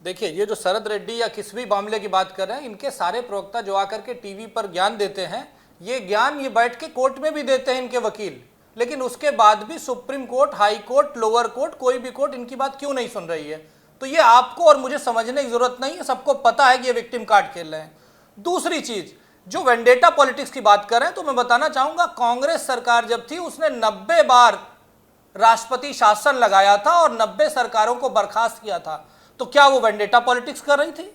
देखिए, ये जो शरद रेड्डी या किस भी मामले की बात कर रहे हैं, इनके सारे प्रवक्ता जो आकर के टीवी पर ज्ञान देते हैं, ये ज्ञान ये बैठ के कोर्ट में भी देते हैं इनके वकील, लेकिन उसके बाद भी supreme court, high court, lower court, कोई भी कोर्ट इनकी बात क्यों नहीं सुन रही है? तो ये आपको और मुझे समझने की जरूरत नहीं है, सबको पता है कि ये विक्टिम कार्ड खेल रहे हैं। दूसरी चीज, जो वेंडेटा पॉलिटिक्स की बात कर रहे हैं, तो मैं बताना चाहूंगा, कांग्रेस सरकार जब थी उसने 90 बार राष्ट्रपति शासन लगाया था और 90 सरकारों को बर्खास्त किया था। तो क्या वो वेंडेटा पॉलिटिक्स कर रही थी?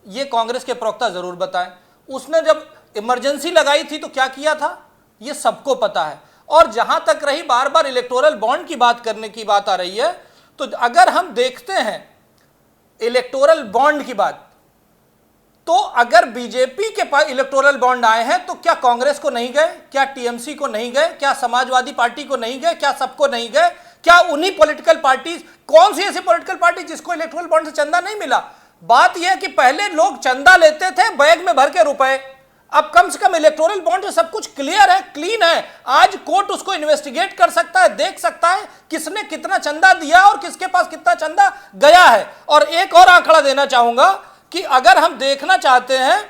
ये कांग्रेस के प्रवक्ता जरूर बताएं। उसने जब इमरजेंसी लगाई थी तो क्या किया था, ये सबको पता है। और जहां तक रही बार बार इलेक्टोरल बॉन्ड की बात करने की बात आ रही है, तो अगर हम देखते हैं इलेक्टोरल बॉन्ड की बात, तो अगर बीजेपी के पास इलेक्टोरल बॉन्ड आए हैं तो क्या कांग्रेस को नहीं गए? क्या टीएमसी को नहीं गए? क्या समाजवादी पार्टी को नहीं गए? क्या सबको नहीं गए? क्या उन्हीं पॉलिटिकल पार्टी, कौन सी ऐसी पॉलिटिकल पार्टी जिसको इलेक्टोरल बॉन्ड से चंदा नहीं मिला? बात यह है कि पहले लोग चंदा लेते थे बैग में भर के रुपए, अब कम से कम इलेक्टोरल बॉन्ड से सब कुछ क्लियर है, क्लीन है। आज कोर्ट उसको इन्वेस्टिगेट कर सकता है, देख सकता है किसने कितना चंदा दिया और किसके पास कितना चंदा गया है। और एक और आंकड़ा देना चाहूंगा कि अगर हम देखना चाहते हैं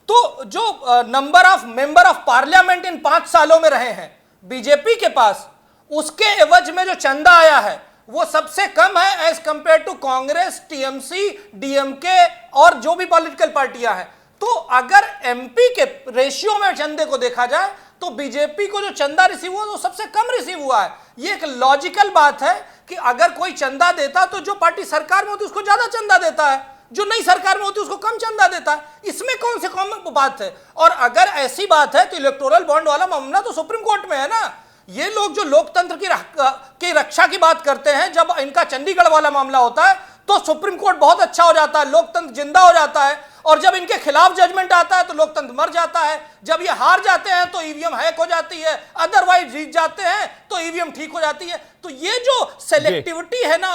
तो जो number of member of parliament in 5 सालों में रहे हैं बीजेपी के पास, उसके एवज में जो चंदा आया है वो सबसे कम है as compare to Congress, TMC, DMK और जो भी पॉलिटिकल पार्टियां हैं। तो अगर एमपी के रेशियो में चंदे को देखा जाए तो बीजेपी को जो चंदा रिसीव हुआ वो सबसे कम रिसीव हुआ है। ये एक लॉजिकल बात है कि अगर कोई चंदा देता तो जो पार्टी सरकार में होती उसको ज्यादा चंदा देता है, जो नई सरकार में होती उसको कम चंदा देता है। इसमें कौन से कम बात है? और अगर ऐसी बात है तो इलेक्टोरल बॉन्ड वाला मामला तो सुप्रीम कोर्ट में है ना। ये लोग जो लोकतंत्र की रक्षा की बात करते हैं, जब इनका चंडीगढ़ वाला मामला होता है तो सुप्रीम कोर्ट बहुत अच्छा हो जाता है, लोकतंत्र जिंदा हो जाता है, और जब इनके खिलाफ जजमेंट आता है तो लोकतंत्र मर जाता है। जब ये हार जाते हैं तो ईवीएम हैक हो जाती है, अदरवाइज जीत जाते हैं तो ईवीएम ठीक हो जाती है। तो ये जो सेलेक्टिविटी है ना,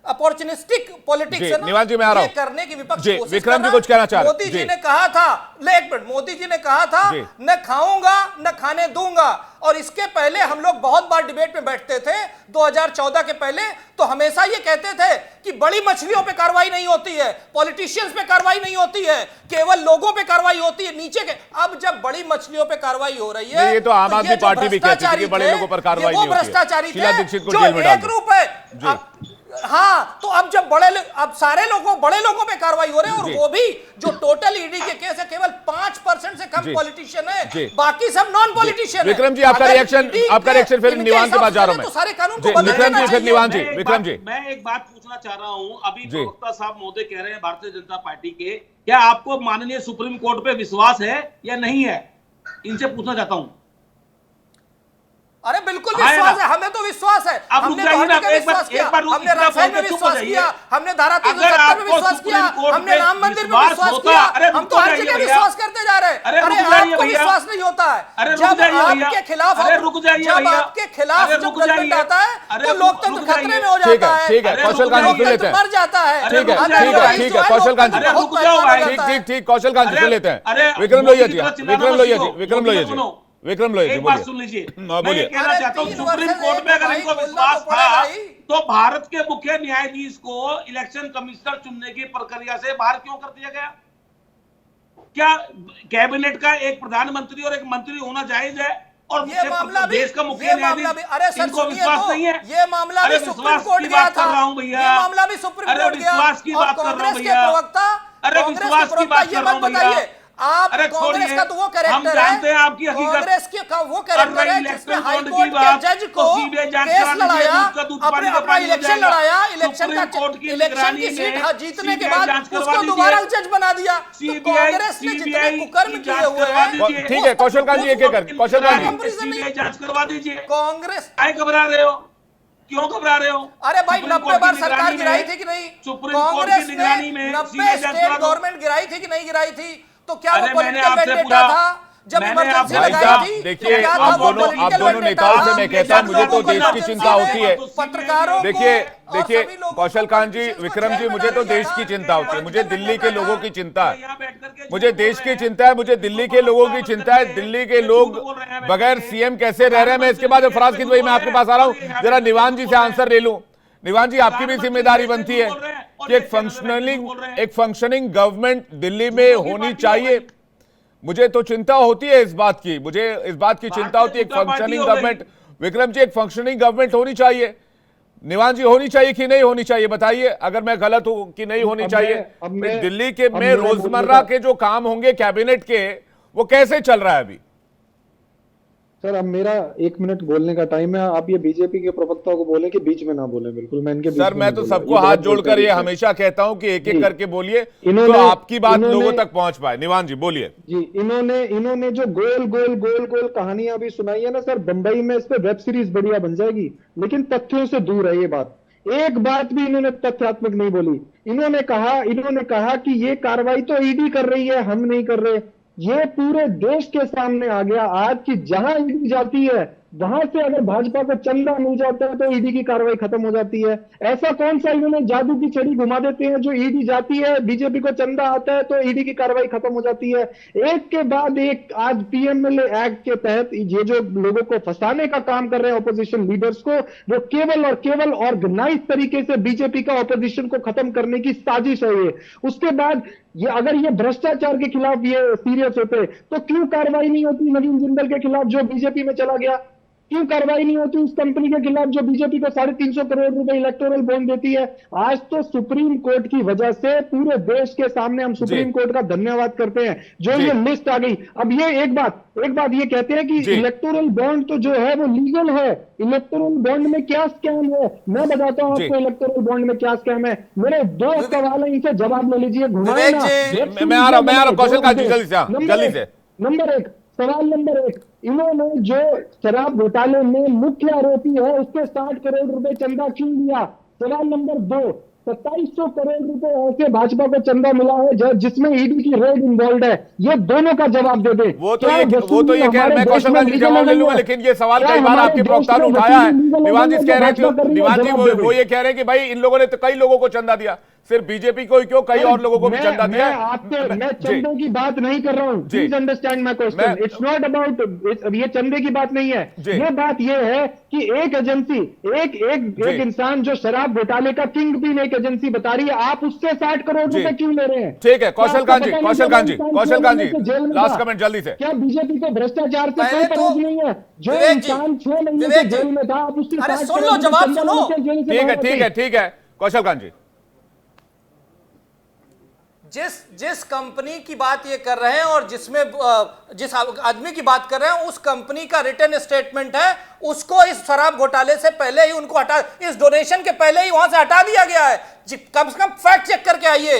अपॉर्चुनिस्टिक पॉलिटिक्स है ना, निवाल जी मैं आ रहा हूं करने की विपक्ष जी, विक्रम जी कुछ कहना चाह रहे हैं। मोदी जी ने कहा था, एक मिनट, मोदी जी ने कहा था न खाऊंगा न खाने दूंगा। और इसके पहले हम लोग बहुत बार डिबेट में बैठते थे 2014 के पहले, तो हमेशा ये कहते थे कि बड़ी मछलियों पे कार्रवाई नहीं होती है, पॉलिटिशियंस पे कार्रवाई नहीं होती है, केवल लोगों पे कार्रवाई होती है नीचे के। अब जब बड़ी मछलियों पे कार्रवाई हो रही है, ये तो आम आदमी पार्टी भी कहती थी कि बड़े लोगों पर कार्रवाई नहीं होती है। भ्रष्टाचारी शीला दीक्षित को जेल में डाल दो। रूप है। हाँ, तो अब जब अब सारे बड़े लोगों पे कार्रवाई हो रही है, और वो भी जो टोटल ईडी के केस है केवल 5% से कम पॉलिटिशियन है, बाकी सब नॉन पॉलिटिशियन है। विक्रम जी आपका रिएक्शन फिर निवान के पास जा रहा हूं मैं। तो सारे कानून को विक्रम जी फिर निवान जी, विक्रम जी मैं एक बात पूछना चाह रहा हूं। अभी प्रवक्ता साहब महोदय कह रहे हैं भारतीय जनता पार्टी के, क्या आपको माननीय सुप्रीम कोर्ट पे विश्वास है या नहीं है? इनसे पूछना चाहता हूं। अरे बिल्कुल विश्वास है, हमें तो विश्वास है। हमने विश्वास किया, हमने राफेल में विश्वास किया, हमने धारा 370 में विश्वास किया, हमने राम मंदिर में विश्वास किया, हम तो हर जगह विश्वास करते जा रहे हैं। अरे आपको विश्वास नहीं होता है। जब आपके खिलाफ जजमेंट आता है तो लोकतंत्र खतरे में हो जाता है, ठीक है कौशल कांत जी सुन लेते हैं, मर जाता है। ठीक है कौशल कांत जी, ठीक कौशल कांत जी सुन लेते हैं। विक्रम लोहिया जी, विक्रम लोहिया जी एक बात सुन लीजिए, मैं कहना चाहता हूँ सुप्रीम कोर्ट में अगर इनको विश्वास था तो भारत के मुख्य न्यायाधीश को इलेक्शन कमिश्नर चुनने की प्रक्रिया से बाहर क्यों कर दिया गया? क्या कैबिनेट का एक प्रधानमंत्री और एक मंत्री होना जायज है? और ये मामला भी देश का मुख्य न्यायाधीश, अरे सर इनको विश्वास नहीं है? ये मामला भी सुप्रीम कोर्ट गया था। ये मामला भी सुप्रीम कोर्ट गया। विश्वास की बात कर रहा हूं भैया। अरे विश्वास की बात कर रहा हूं भैया। आप कांग्रेस का तो वो कैरेक्टर है, कांग्रेस के वो कैरेक्टर है जिसने हाई कोर्ट के जज को केस लड़ाया, अपना इलेक्शन लड़ाया, इलेक्शन की सीट जीतने के बाद उसको दोबारा जज बना दिया। तो कांग्रेस ने जितने कुकर्म किए हुए हैं, ठीक है कौशल कांत जी, एक करके कौशल कांत जी जांच करवा दीजिए। कांग्रेस क्या घबरा रहे हो? क्यों घबरा रहे हो? अरे भाई 90 बार सरकार गिराई थी कि नहीं? कांग्रेस ने 90 स्टेट गवर्नमेंट गिराई थी कि नहीं गिराई थी? तो क्या वो पॉलिटिकल वेंडेटा था जब इमरजेंसी लगाई थी? देखिए आप दोनों नेताओं से मैं कहता हूं, मुझे तो देश की चिंता होती है। पत्रकारों देखिए कौशल कांत जी, विक्रम जी, मुझे तो देश की चिंता होती है, मुझे दिल्ली के लोगों की चिंता है, मुझे देश की चिंता है, मुझे दिल्ली के लोगों की चिंता है। दिल्ली के लोग बगैर सीएम कैसे रह रहे हैं? मैं इसके बाद फराज किदवई मैं आपके पास आ रहा हूं, जरा निवान जी से आंसर ले लूं। निवान जी आपकी भी जिम्मेदारी बनती है कि एक फंक्शनिंग गवर्नमेंट दिल्ली में होनी चाहिए। मुझे तो चिंता होती है इस बात की, मुझे इस बात की चिंता होती है एक फंक्शनिंग गवर्नमेंट, विक्रम जी एक फंक्शनिंग गवर्नमेंट होनी चाहिए। निवान जी होनी चाहिए कि नहीं होनी चाहिए बताइए, अगर मैं गलत हूं कि नहीं होनी चाहिए। दिल्ली के में रोजमर्रा के जो काम होंगे कैबिनेट के, वो कैसे चल रहा है अभी? सर अब मेरा 1 मिनट बोलने का टाइम है, आप ये बीजेपी के प्रवक्ताओं को बोले कि बीच में ना बोले। बिल्कुल मैं इनके सर मैं तो सबको हाथ जोड़कर ये हमेशा कहता हूं कि एक एक करके बोलिए तो आपकी बात लोगों तक पहुंच पाए। निवान जी बोलिए जी। इन्होंने जो गोल कहानियां अभी सुनाई है ना सर, बंबई में इस पे वेब सीरीज बढ़िया बन जाएगी, लेकिन तथ्यों से दूर है ये बात। एक बात भी इन्होंने तथ्यात्मक नहीं बोली। इन्होंने कहा कि ये कार्रवाई तो ईडी कर रही है, हम नहीं कर रहे। ये पूरे देश के सामने आ गया आज की जहां ईडी जाती है वहां से अगर भाजपा को चंदा मिल जाता है तो ईडी की कार्रवाई खत्म हो जाती है। ऐसा कौन सा इन्होंने जादू की छड़ी घुमा देते हैं जो ईडी जाती है, बीजेपी को चंदा आता है तो ईडी की कार्रवाई खत्म हो जाती है। एक के बाद एक आज पीएमएलए एक्ट के तहत ये जो लोगों को फंसाने का काम कर रहे हैं ऑपोजिशन लीडर्स को, वो केवल और केवल ऑर्गेनाइज तरीके से बीजेपी का ऑपोजिशन को खत्म करने की साजिश है ये। उसके बाद ये अगर ये भ्रष्टाचार के खिलाफ ये सीरियस होते तो क्यों कार्रवाई नहीं होती नवीन जिंदल के खिलाफ जो बीजेपी में चला गया? क्यों कार्रवाई नहीं होती उस कंपनी के खिलाफ जो बीजेपी को 350 करोड़ रुपए इलेक्टोरल बॉन्ड देती है? आज तो सुप्रीम कोर्ट की वजह से पूरे देश के सामने हम सुप्रीम कोर्ट का धन्यवाद करते हैं जो ये लिस्ट आ गई। अब ये एक बात ये कहते हैं कि इलेक्टोरल बॉन्ड तो जो है वो लीगल है, इलेक्टोरल बॉन्ड में क्या स्कैम है? मैं बताता हूं आपको इलेक्टोरल बॉन्ड में क्या स्कैम है। मेरे 2 सवाल है, इनसे जवाब ले लीजिए। मैं आ रहा हूं कौशल कांत जी, जल्दी से। सवाल नंबर 1, इन्होंने जो शराब घोटाले में मुख्य आरोपी है उसके 60 करोड़ रुपए चंदा क्यों लिया? सवाल नंबर 2, 2700 करोड़ रुपए ऐसे भाजपा को चंदा मिला है जिसमें ईडी की रेड इन्वॉल्व है। ये दोनों का जवाब दे दे। वो तो ये कह रहे, मैं कौशल कांत जी जवाब ले लूंगा, लेकिन ये सवाल कई बार आपके प्रवक्ता ने उठाया है। दीवान जी कह रहे थे, दीवान जी वो ये कह रहे हैं कि भाई इन लोगों ने तो कई लोगों को चंदा दिया, सिर्फ बीजेपी को ही क्यों, कई और लोगों को भी चंदा दिया। मैं चंदे की बात नहीं कर रहा हूं, please understand my question. It's not about, ये चंदे की बात नहीं है। ये बात ये है कि एक एजेंसी, एक इंसान जो शराब घोटाले का किंग पिन एक एजेंसी बता रही है, आप उससे 60 करोड़ रुपए क्यों ले रहे हैं? ठीक है कौशल कांत जी, लास्ट कमेंट जल्दी से। क्या बीजेपी को भ्रष्टाचार से कोई परहेज नहीं है? जो इंसान 6 महीने से जेल में था, आप उससे 60 करोड़ जवाब सुनो। ठीक है कौशल कांत जी। जिस कंपनी की बात ये कर रहे हैं और जिस आदमी की बात कर रहे हैं, उस कंपनी का रिटन स्टेटमेंट है, उसको इस शराब घोटाले से पहले ही उनको इस डोनेशन के पहले ही वहां से हटा दिया गया है। कम से कम फैक्ट चेक करके आइए।